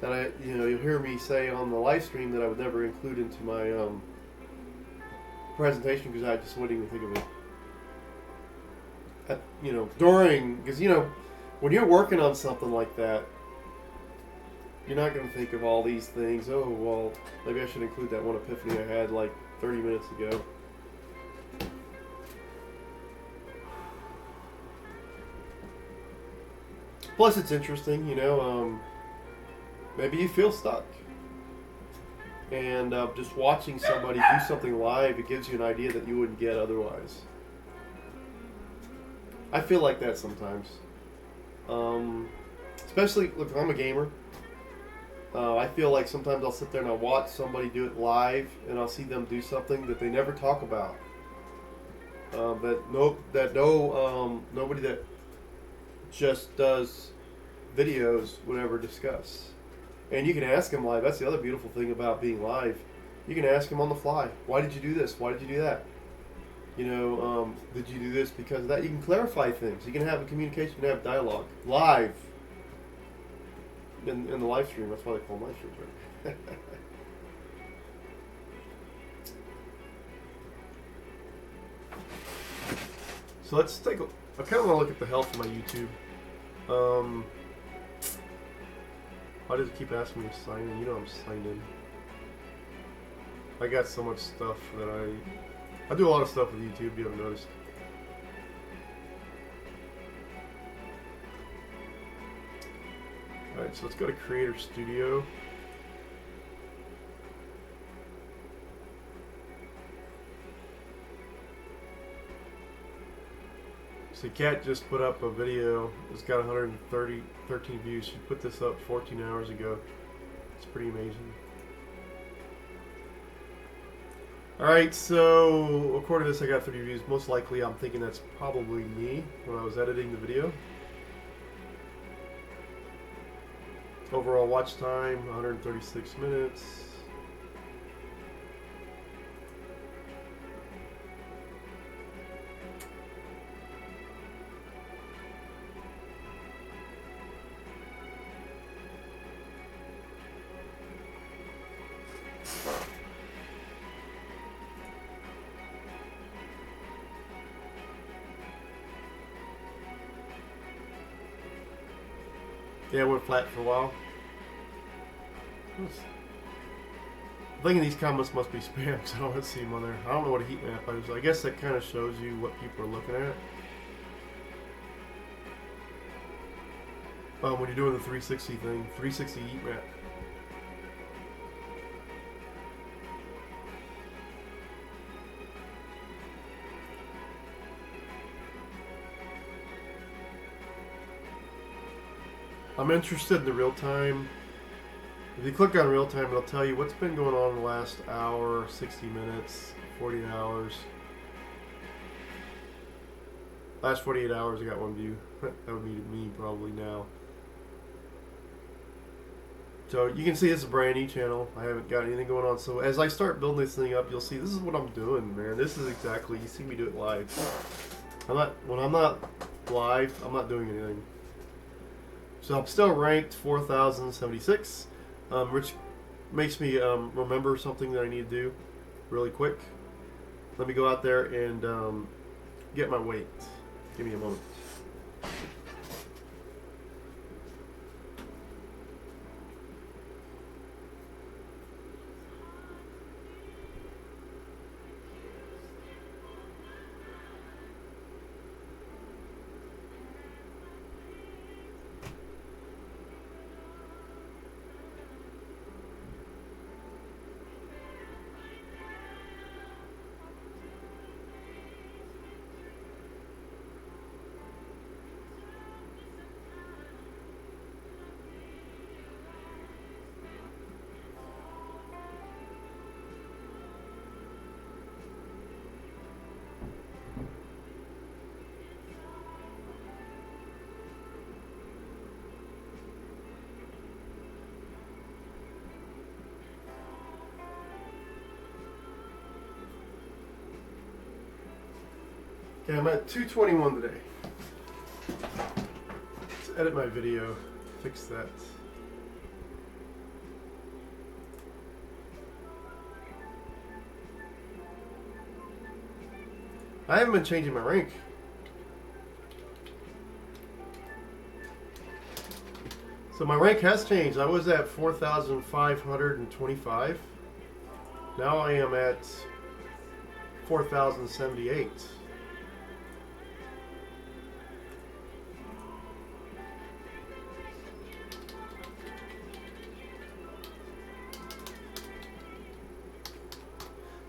that you'll hear me say on the live stream that I would never include into my presentation because I just wouldn't even think of it. Because when you're working on something like that, you're not going to think of all these things. Oh, well, maybe I should include that one epiphany I had like 30 minutes ago. Plus, it's interesting, maybe you feel stuck. And just watching somebody do something live, it gives you an idea that you wouldn't get otherwise. I feel like that sometimes. Especially, look, I'm a gamer. I feel like sometimes I'll sit there and I'll watch somebody do it live, and I'll see them do something that they never talk about. Nobody that just does videos would ever discuss. And you can ask them live. That's the other beautiful thing about being live. You can ask them on the fly. Why did you do this? Why did you do that? Did you do this because of that? You can clarify things. You can have a communication. You can have dialogue live. In the live stream, that's why they call them live streams, right? So let's take a... I kind of want to look at the health of my YouTube. Why does it keep asking me to sign in? You know I'm signed in. I got so much stuff that I do a lot of stuff with YouTube, you haven't noticed. Alright, so let's go to Creator Studio. So Kat just put up a video. It's got 13 views. She put this up 14 hours ago. It's pretty amazing. Alright, so according to this I got 30 views. Most likely I'm thinking that's probably me when I was editing the video. Overall watch time, 136 minutes. Yeah, it went flat for a while. I'm thinking these comments must be spam because I don't see them on there. I don't know what a heat map is. I guess that kind of shows you what people are looking at. When you're doing the 360 thing, 360 heat map. I'm interested in the real time. If you click on real time, it'll tell you what's been going on in the last hour, 60 minutes, 48 hours. Last 48 hours, I got 1 view. That would be me probably now. So you can see it's a brand new channel. I haven't got anything going on. So as I start building this thing up, you'll see this is what I'm doing, man. This is exactly, you see me do it live. When I'm not live, I'm not doing anything. So I'm still ranked 4,076, which makes me remember something that I need to do really quick. Let me go out there and get my weight. Give me a moment. Okay, I'm at 221 today. Let's edit my video, fix that. I haven't been changing my rank. So my rank has changed. I was at 4,525. Now I am at 4,078.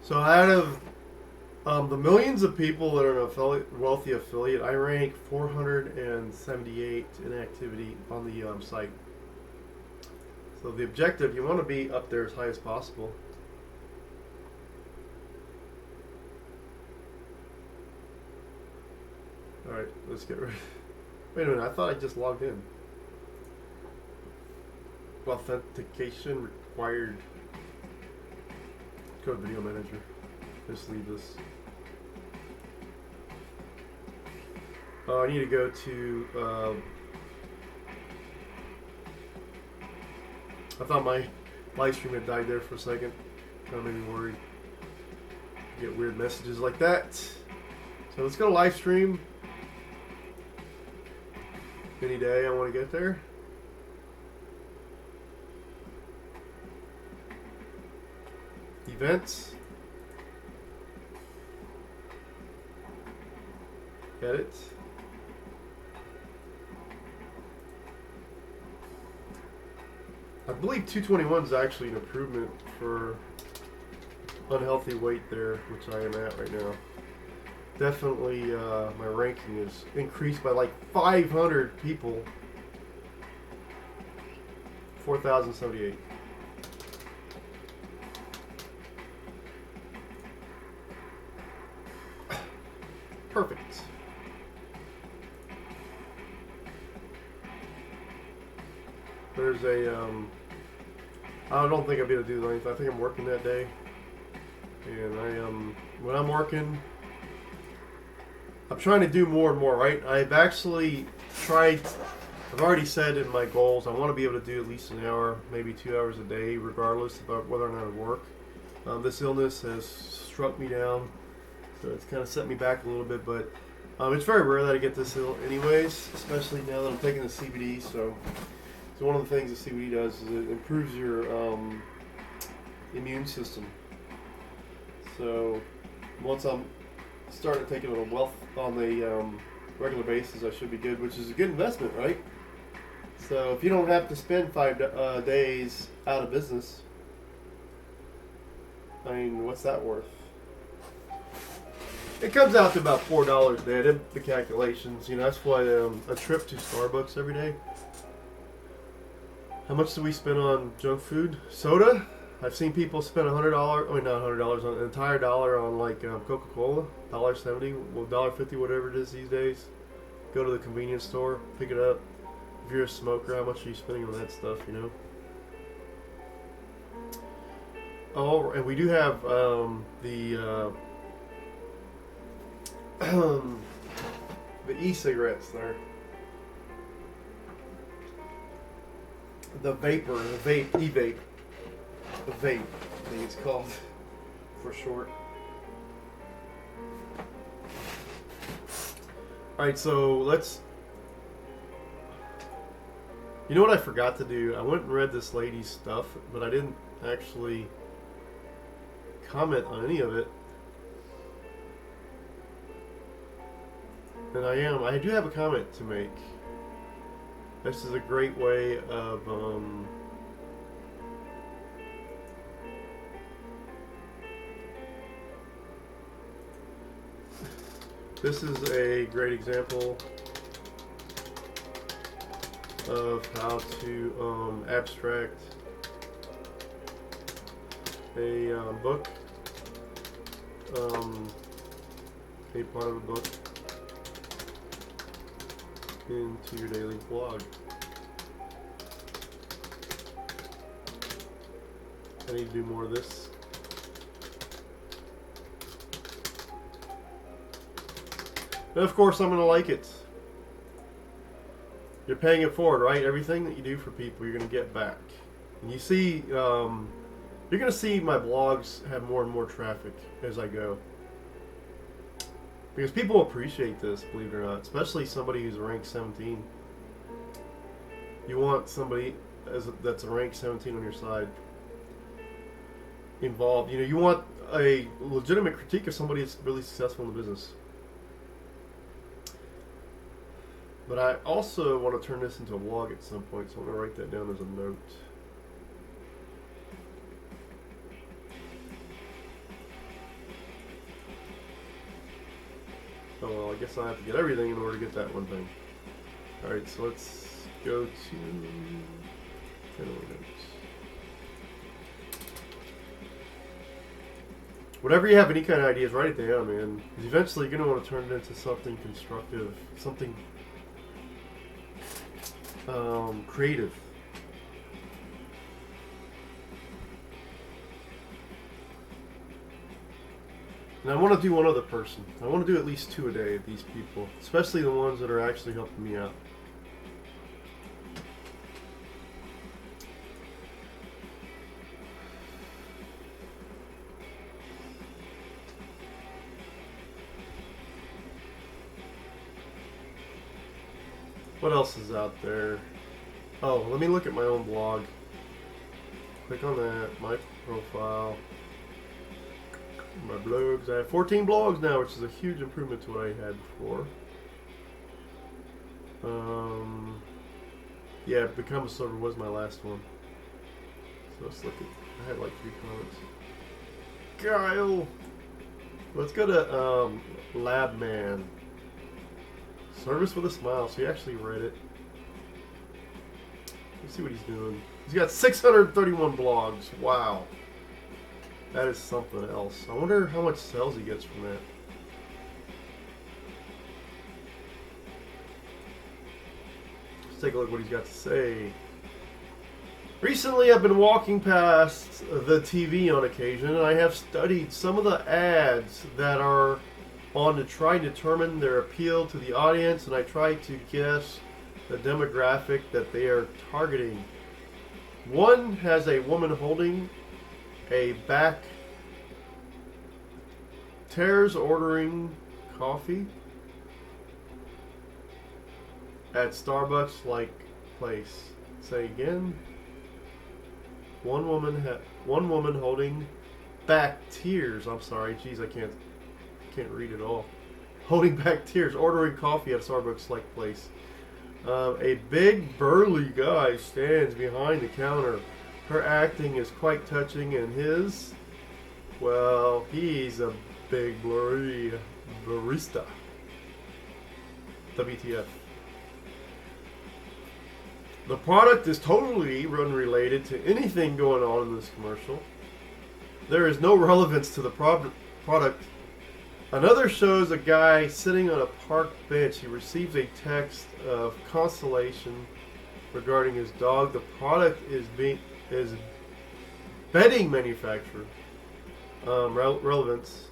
So out of the millions of people that are an wealthy affiliate, I rank 478 in activity on the site. So the objective, you want to be up there as high as possible. Alright, let's get ready. Wait a minute, I thought I just logged in. Authentication required. Code video manager. Just leave this. Oh, I need to go to. I thought my live stream had died there for a second. Kind of made me worried. Get weird messages like that. So So let's go live stream any day I want to get there. Events. Edit. I believe 221 is actually an improvement for unhealthy weight there, which I am at right now. Definitely my ranking is increased by like 500 people. 4,078. Perfect. There's a I don't think I'll be able to do anything. I think I'm working that day, and when I'm working, I'm trying to do more and more. Right? I've actually tried. I've already said in my goals I want to be able to do at least an hour, maybe 2 hours a day, regardless of whether or not I work. This illness has struck me down, so it's kind of set me back a little bit. But it's very rare that I get this ill, anyways. Especially now that I'm taking the CBD. So one of the things the CBD does is it improves your immune system. So once I'm starting to take it on a regular basis, I should be good, which is a good investment, right? So if you don't have to spend 5 days out of business, I mean, what's that worth? It comes out to about $4 a day. I did the calculations. You know, that's why a trip to Starbucks every day. How much do we spend on junk food? Soda? I've seen people spend $100. I mean, not $100, on an entire dollar on like Coca-Cola, $1.70, well, $1.50, whatever it is these days. Go to the convenience store, pick it up. If you're a smoker, how much are you spending on that stuff? You know. Oh, and we do have the e-cigarettes there. The vapor, the vape, e-vape. The vape, I think it's called for short. Alright, so let's... You know what I forgot to do? I went and read this lady's stuff, but I didn't actually comment on any of it. And I do have a comment to make. This is a great way of this is a great example of how to abstract a book, a part of a book, into your daily blog. I need to do more of this. And of course I'm going to like it. You're paying it forward, right? Everything that you do for people, you're going to get back. And you see, you're going to see my blogs have more and more traffic as I go. Because people appreciate this, believe it or not, especially somebody who's ranked 17. You want somebody that's a rank 17 on your side involved. You know, you want a legitimate critique of somebody that's really successful in the business. But I also want to turn this into a vlog at some point, so I'm going to write that down as a note. Oh well, I guess I have to get everything in order to get that one thing. Alright, so let's go to KannaWay notes. Whatever you have any kind of ideas, write it down, man. Because eventually you're going to want to turn it into something constructive, something creative. And I want to do one other person. I want to do at least 2 a day of these people, especially the ones that are actually helping me out. What else is out there? Oh, let me look at my own blog. Click on that. My profile. My blogs. I have 14 blogs now, which is a huge improvement to what I had before. Yeah, Become a Server was my last one. So let's look at. I had like 3 comments. Kyle! Let's go to Labman. Service with a smile. So he actually read it. Let's see what he's doing. He's got 631 blogs. Wow. That is something else. I wonder how much sales he gets from that. Let's take a look at what he's got to say. Recently, I've been walking past the TV on occasion, and I have studied some of the ads that are on to try and determine their appeal to the audience, and I try to guess the demographic that they are targeting. One has a woman holding a back, tears ordering coffee at Starbucks like place. Say again. One woman holding back tears. I'm sorry, geez, I can't read it all. Holding back tears, ordering coffee at Starbucks like place. A big burly guy stands behind the counter. Her acting is quite touching, and his, well, he's a big blurry barista. WTF. The product is totally unrelated to anything going on in this commercial. There is no relevance to the product. Another shows a guy sitting on a park bench. He receives a text of consolation regarding his dog. The product is bedding manufacturer. Relevance.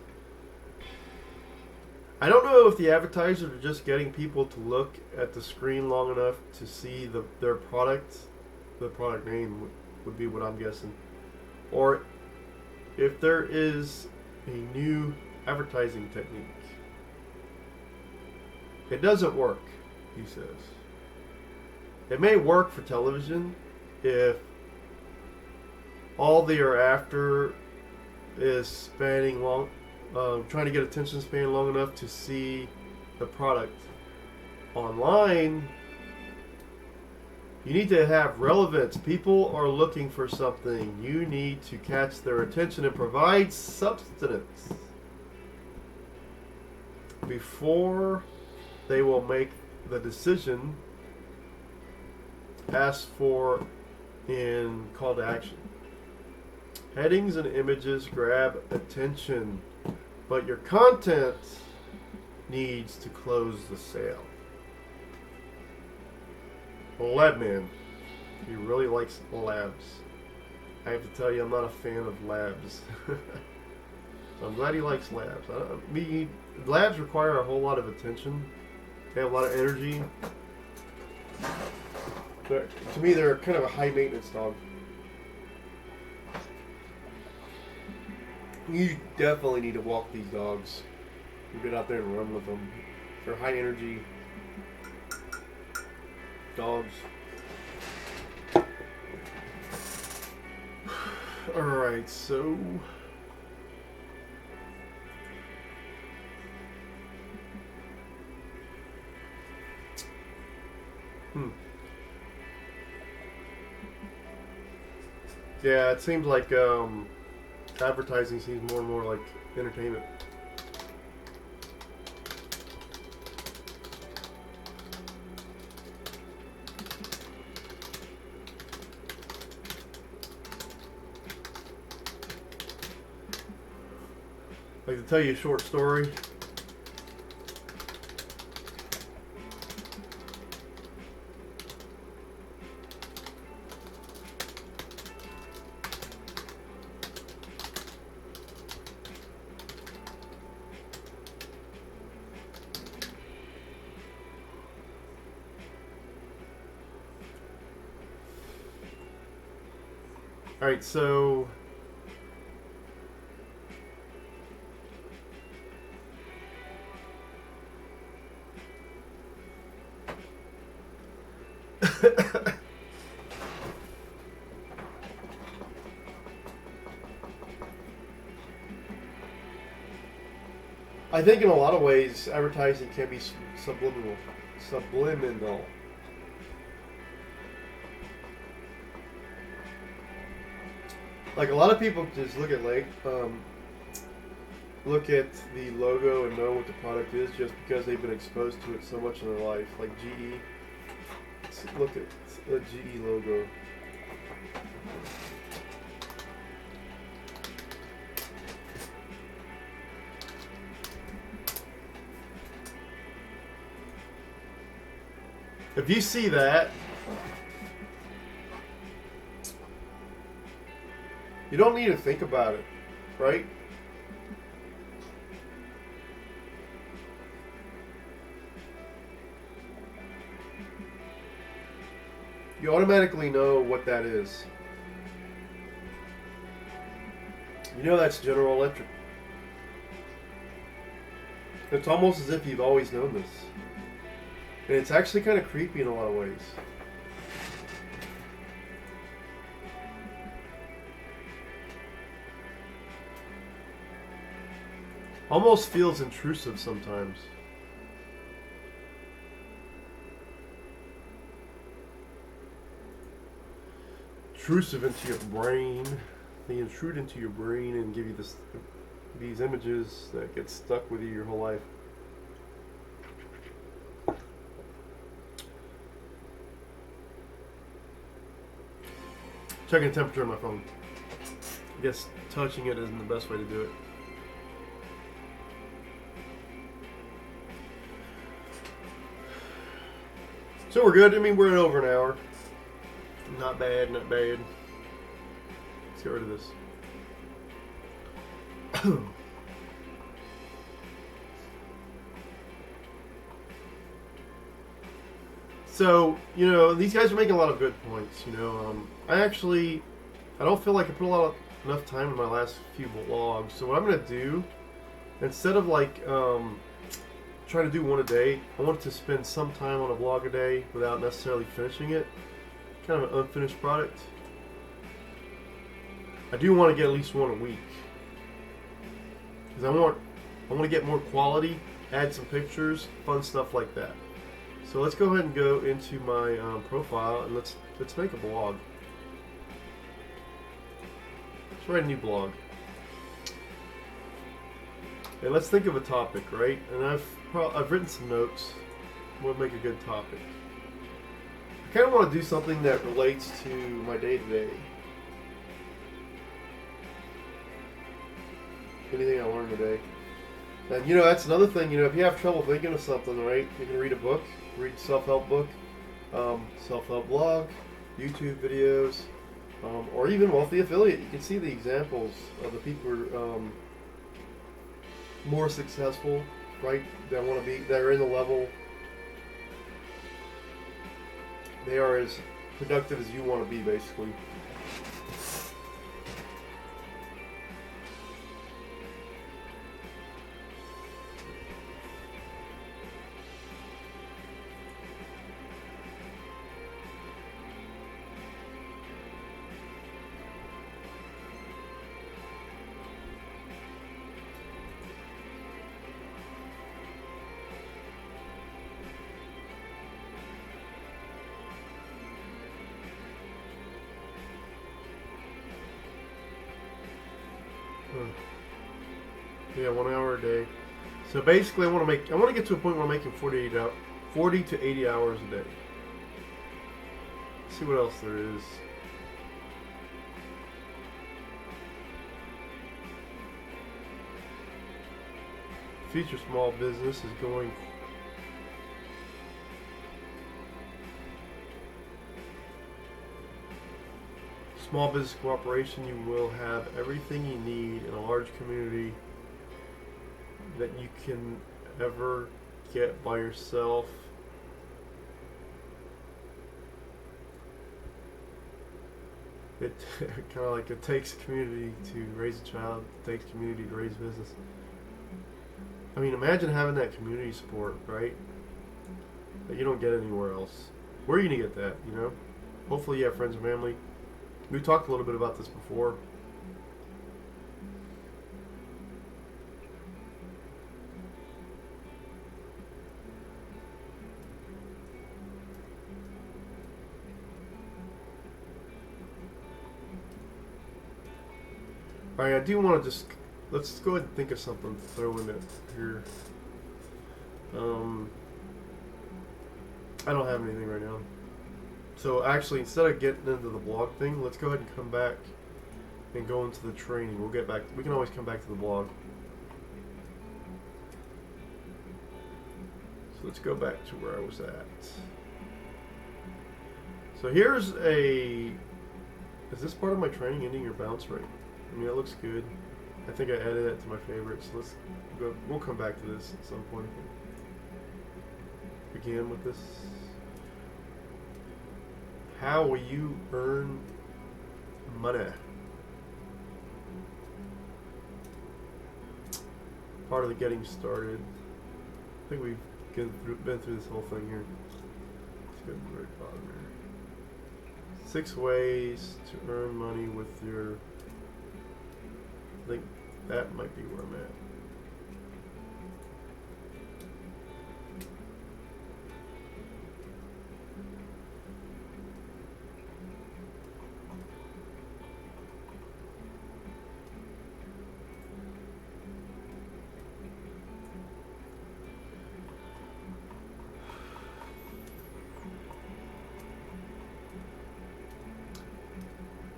I don't know if the advertisers are just getting people to look at the screen long enough to see their product. The product name would be what I'm guessing. Or if there is a new advertising technique. It doesn't work, he says. It may work for television if all they are after is spanning long, trying to get attention span long enough to see the product. Online, you need to have relevance. People are looking for something. You need to catch their attention and provide substance before they will make the decision asked for in call to action. Headings and images grab attention, but your content needs to close the sale. Labman, he really likes labs. I have to tell you, I'm not a fan of labs. So I'm glad he likes labs. Labs require a whole lot of attention. They have a lot of energy. To me, they're kind of a high maintenance dog. You definitely need to walk these dogs. You get out there and run with them. They're high energy dogs. Alright, so yeah, it seems like advertising seems more and more like entertainment. I'd like to tell you a short story. Alright, so I think in a lot of ways, advertising can be subliminal. Subliminal. Like a lot of people just look at look at the logo and know what the product is just because they've been exposed to it so much in their life. Like GE. Look at the GE logo. If you see that, you don't need to think about it, right? You automatically know what that is. You know that's General Electric. It's almost as if you've always known this. And it's actually kind of creepy in a lot of ways. Almost feels intrusive sometimes. Intrusive into your brain. They intrude into your brain and give you these images that get stuck with you your whole life. Checking the temperature on my phone. I guess touching it isn't the best way to do it. So we're good. I mean, we're at over an hour. Not bad, not bad. Let's get rid of this. So, you know, these guys are making a lot of good points, you know. I don't feel like I put enough time in my last few vlogs. So what I'm going to do, instead of like trying to do one a day, I want to spend some time on a vlog a day without necessarily finishing it. Kind of an unfinished product. I do want to get at least one a week. Because I want to get more quality, add some pictures, fun stuff like that. So let's go ahead and go into my profile and let's make a blog. Let's write a new blog. And let's think of a topic, right? And I've written some notes. What would make a good topic? I kind of want to do something that relates to my day-to-day. Anything I learned today. And you know, that's another thing, you know, if you have trouble thinking of something, right, you can read a book, read a self-help book, self-help blog, YouTube videos, or even Wealthy Affiliate. You can see the examples of the people who are more successful, right, that are in the level, they are as productive as you want to be, basically. Yeah, 1 hour a day. So basically, I want to get to a point where I'm making 40 to 80 hours a day. Let's see what else there is. Feature small business is going. Small business cooperation, you will have everything you need in a large community that you can ever get by yourself. It kind of like it takes community to raise a child, it takes community to raise business. I mean, imagine having that community support, right? That you don't get anywhere else. Where are you gonna get that, you know? Hopefully you have friends and family. We talked a little bit about this before. All right, I do want to just let's go ahead and think of something to throw in it here. I don't have anything right now. So actually, instead of getting into the blog thing, let's go ahead and come back and go into the training. We'll get back. We can always come back to the blog. So let's go back to where I was at. So here's a. Is this part of my training ending your bounce rate? I mean, that looks good. I think I added that to my favorites. Let's go. We'll come back to this at some point. Begin with this. How will you earn money? Part of the getting started. I think we've been through this whole thing here. Let's go to the very bottom here. 6 ways to earn money with your. I think that might be where I'm at.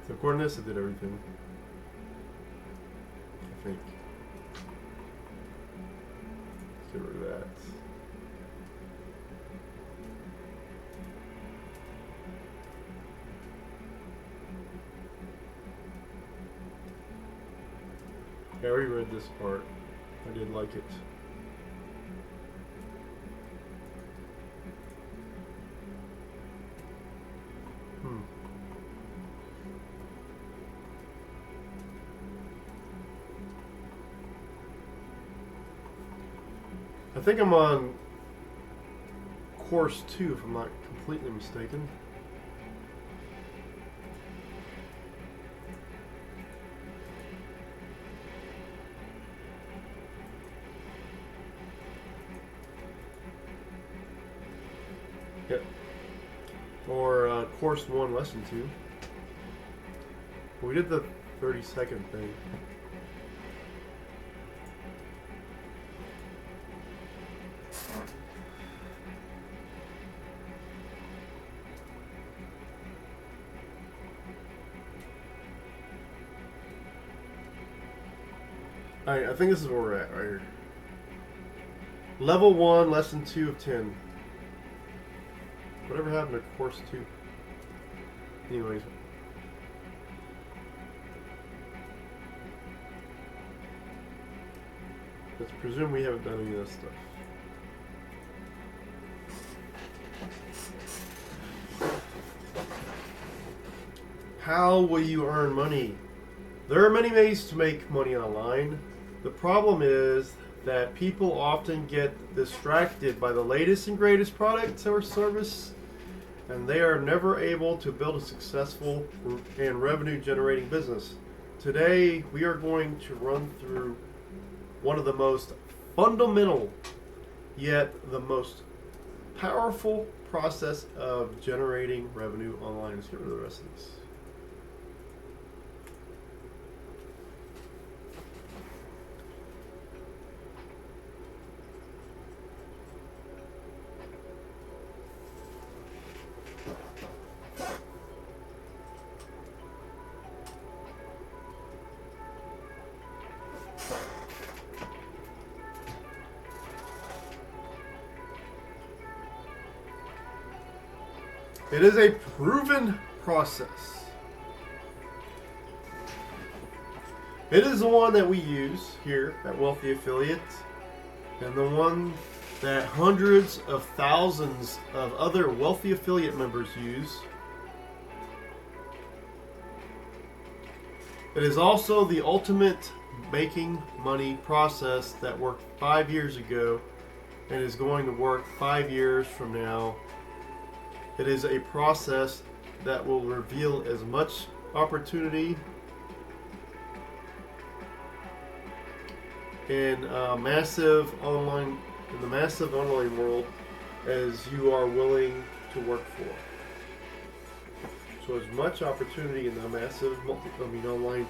So according to this, I did everything. I think. Let's get rid of that. I already read this part. I did like it. I think I'm on course 2, if I'm not completely mistaken. Yep. Or course 1, lesson 2. We did the 30-second thing. Alright, I think this is where we're at right here. Level 1, lesson 2 of 10. Whatever happened to course 2? Anyways. Let's presume we haven't done any of this stuff. How will you earn money? There are many ways to make money online. The problem is that people often get distracted by the latest and greatest product or service, and they are never able to build a successful and revenue generating business. Today, we are going to run through one of the most fundamental, yet the most powerful process of generating revenue online. Let's get rid of the rest of this. It is a proven process. It is the one that we use here at Wealthy Affiliate, and the one that hundreds of thousands of other Wealthy Affiliate members use. It is also the ultimate making money process that worked 5 years ago and is going to work 5 years from now. It is a process that will reveal as much opportunity in the massive online world as you are willing to work for. So as much opportunity in the massive online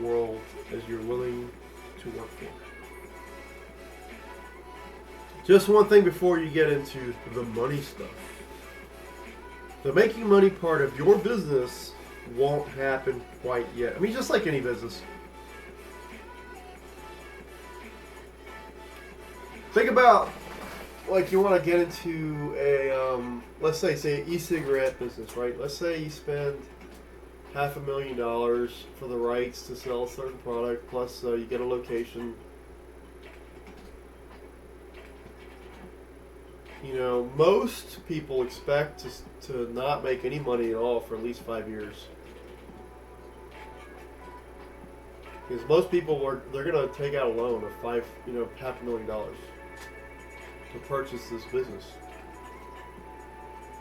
world as you're willing to work for. Just one thing before you get into the money stuff. The making money part of your business won't happen quite yet. I mean, just like any business. Think about, like, you want to get into a, let's say e-cigarette business, right? Let's say you spend $500,000 for the rights to sell a certain product, plus you get a location. You know, most people expect to not make any money at all for at least 5 years. Because most people they're going to take out a loan of $500,000 to purchase this business.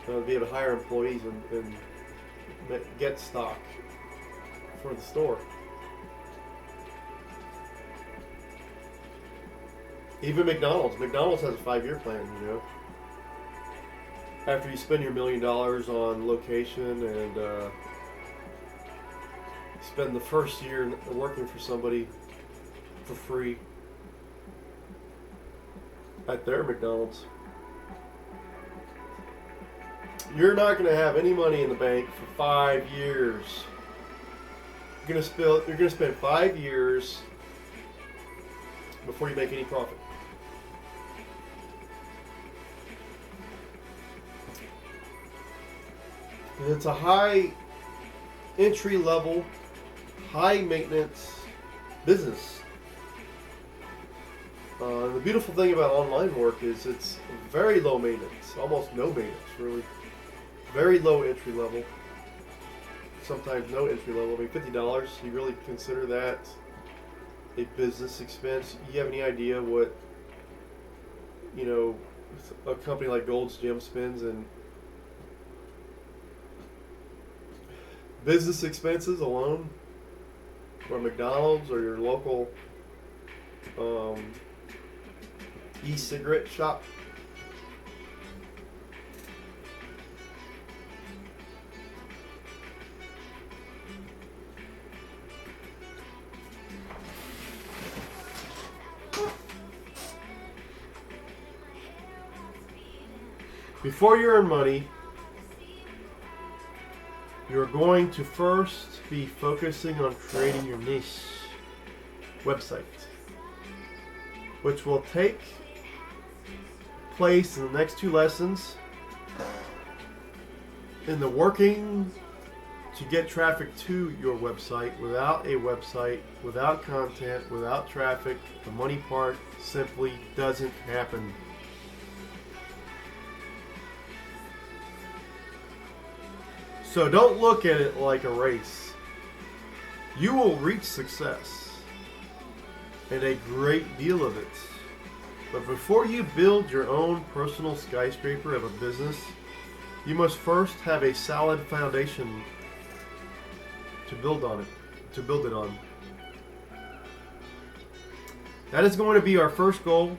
So be able to hire employees and get stock for the store. Even McDonald's has a 5-year plan, you know. After you spend your $1 million on location and spend the first year working for somebody for free at their McDonald's, you're not going to have any money in the bank for 5 years. You're going to spend 5 years before you make any profit. And it's a high entry level, high maintenance business. The beautiful thing about online work is it's very low maintenance, almost no maintenance, really. Very low entry level. Sometimes no entry level. I mean, $50, you really consider that a business expense? You have any idea what, you know, a company like Gold's Gym spends in business expenses alone? Or McDonald's or your local e-cigarette shop? Before you earn money, you're going to first be focusing on creating your niche website, which will take place in the next 2 lessons in the working to get traffic to your website. Without a website, without content, without traffic, the money part simply doesn't happen. So don't look at it like a race. You will reach success, and a great deal of it. But before you build your own personal skyscraper of a business, you must first have a solid foundation to build it on. That is going to be our first goal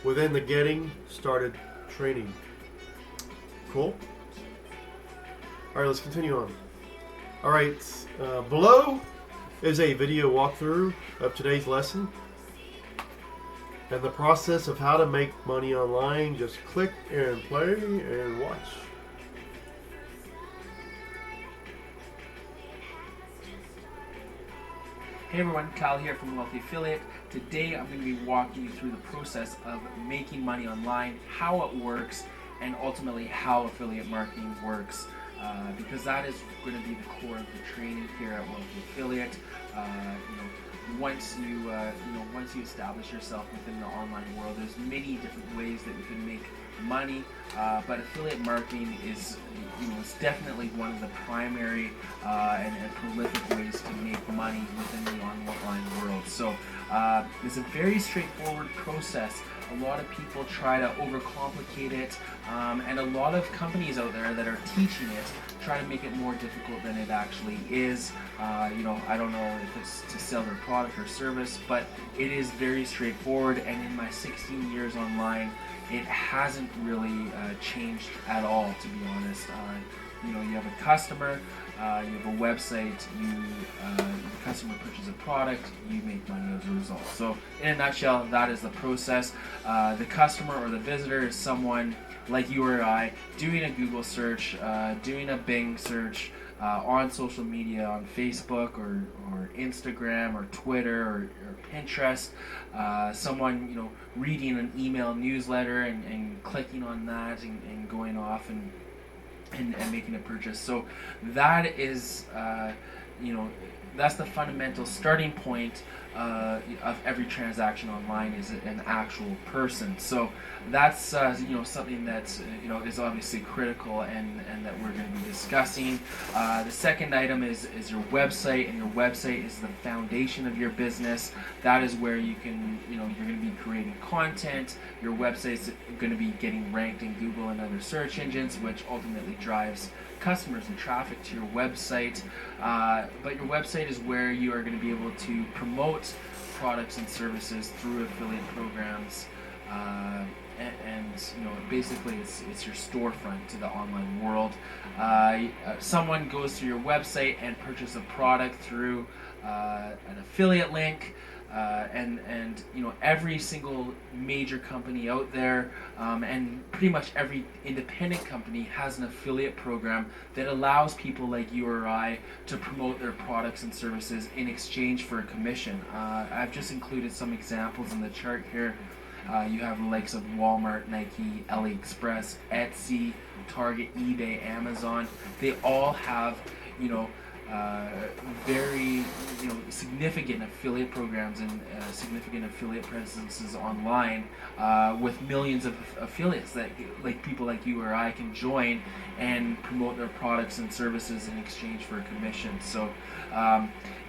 within the Getting Started training. Cool? Alright, let's continue on. Alright, below is a video walkthrough of today's lesson and the process of how to make money online. Just click and play and watch. Hey everyone, Kyle here from Wealthy Affiliate. Today I'm going to be walking you through the process of making money online, how it works, and ultimately how affiliate marketing works. Because that is going to be the core of the training here at Wealthy Affiliate. Once you establish yourself within the online world, there's many different ways that you can make money, but affiliate marketing is, it's definitely one of the primary and prolific ways to make money within the online world. So it's a very straightforward process. A lot of people try to overcomplicate it, and a lot of companies out there that are teaching it try to make it more difficult than it actually is. I don't know if it's to sell their product or service, but it is very straightforward, and in my 16 years online, it hasn't really changed at all, to be honest. You have a customer, you have a website, the customer purchases a product, you make money as a result. So in a nutshell, that is the process. The customer or the visitor is someone like you or I doing a Google search, doing a Bing search, on social media, on Facebook or Instagram or Twitter or Pinterest, someone reading an email newsletter and clicking on that and going off and making a purchase. So that is that's the fundamental starting point of every transaction online is an actual person. So that's something that's is obviously critical and that we're going to be discussing. The second item is your website, and your website is the foundation of your business. That is where you can you're going to be creating content. Your website's going to be getting ranked in Google and other search engines, which ultimately drives customers and traffic to your website. But your website is where you are going to be able to promote products and services through affiliate programs, and basically it's your storefront to the online world. Someone goes to your website and purchases a product through an affiliate link. And every single major company out there, and pretty much every independent company has an affiliate program that allows people like you or I to promote their products and services in exchange for a commission. I've just included some examples in the chart here. You have the likes of Walmart, Nike, AliExpress, Etsy, Target, eBay, Amazon. They all have very significant affiliate programs and significant affiliate presences online, with millions of affiliates that people like you or I can join and promote their products and services in exchange for a commission. So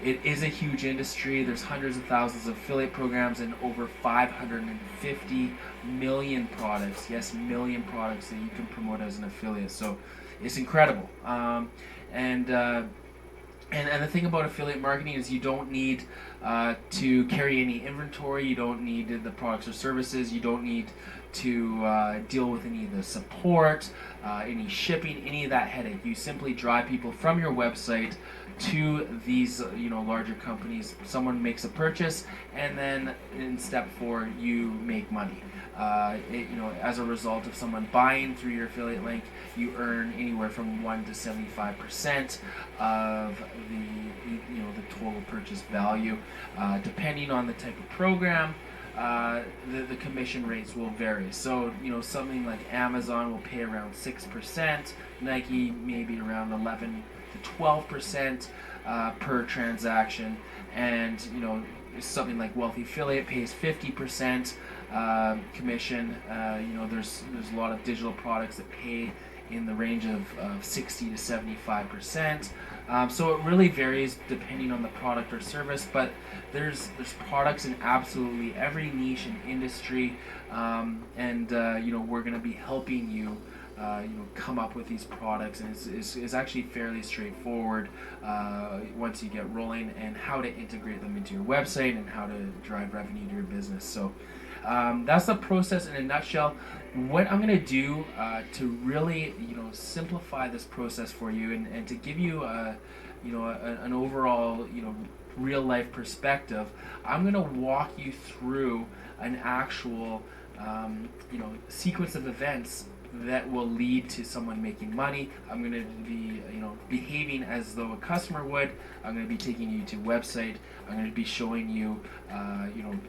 it is a huge industry. There's hundreds of thousands of affiliate programs and over 550 million products. Yes, million products that you can promote as an affiliate. So it's incredible. And the thing about affiliate marketing is you don't need to carry any inventory. You don't need the products or services. You don't need to deal with any of the support, any shipping, any of that headache. You simply drive people from your website to these larger companies. Someone makes a purchase, and then in step 4 you make money. As a result of someone buying through your affiliate link, you earn anywhere from 1 to 75% of the total purchase value. Depending on the type of program, the commission rates will vary. So something like Amazon will pay around 6%, Nike maybe around 11 to 12% per transaction, and something like Wealthy Affiliate pays 50% commission. There's a lot of digital products that pay in the range of 60 to 75%. So it really varies depending on the product or service, but there's products in absolutely every niche and industry, and we're going to be helping you come up with these products, and it's actually fairly straightforward once you get rolling, and how to integrate them into your website and how to drive revenue to your business. So that's the process in a nutshell. What I'm going to do to really simplify this process for you and to give you an overall real life perspective, I'm going to walk you through an actual sequence of events that will lead to someone making money. I'm going to be behaving as though a customer would. I'm going to be taking you to a website. I'm going to be showing you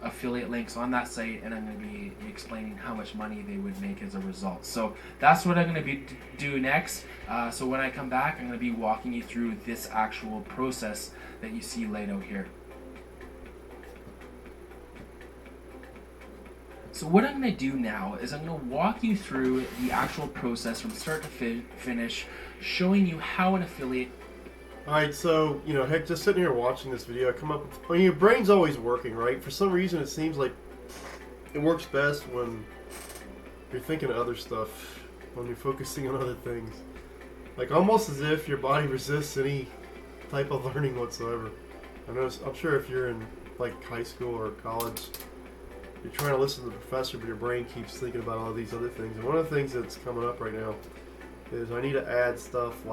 affiliate links on that site, and I'm going to be explaining how much money they would make as a result. So that's what I'm going to do next. So when I come back, I'm going to be walking you through this actual process that you see laid out here. So what I'm going to do now is I'm going to walk you through the actual process from start to finish, showing you how an affiliate... Alright, so, heck, just sitting here watching this video, I come up with... your brain's always working, right? For some reason, it seems like it works best when you're thinking of other stuff, when you're focusing on other things. Like, almost as if your body resists any type of learning whatsoever. I'm sure if you're in, high school or college... You're trying to listen to the professor, but your brain keeps thinking about all these other things. And one of the things that's coming up right now is I need to add stuff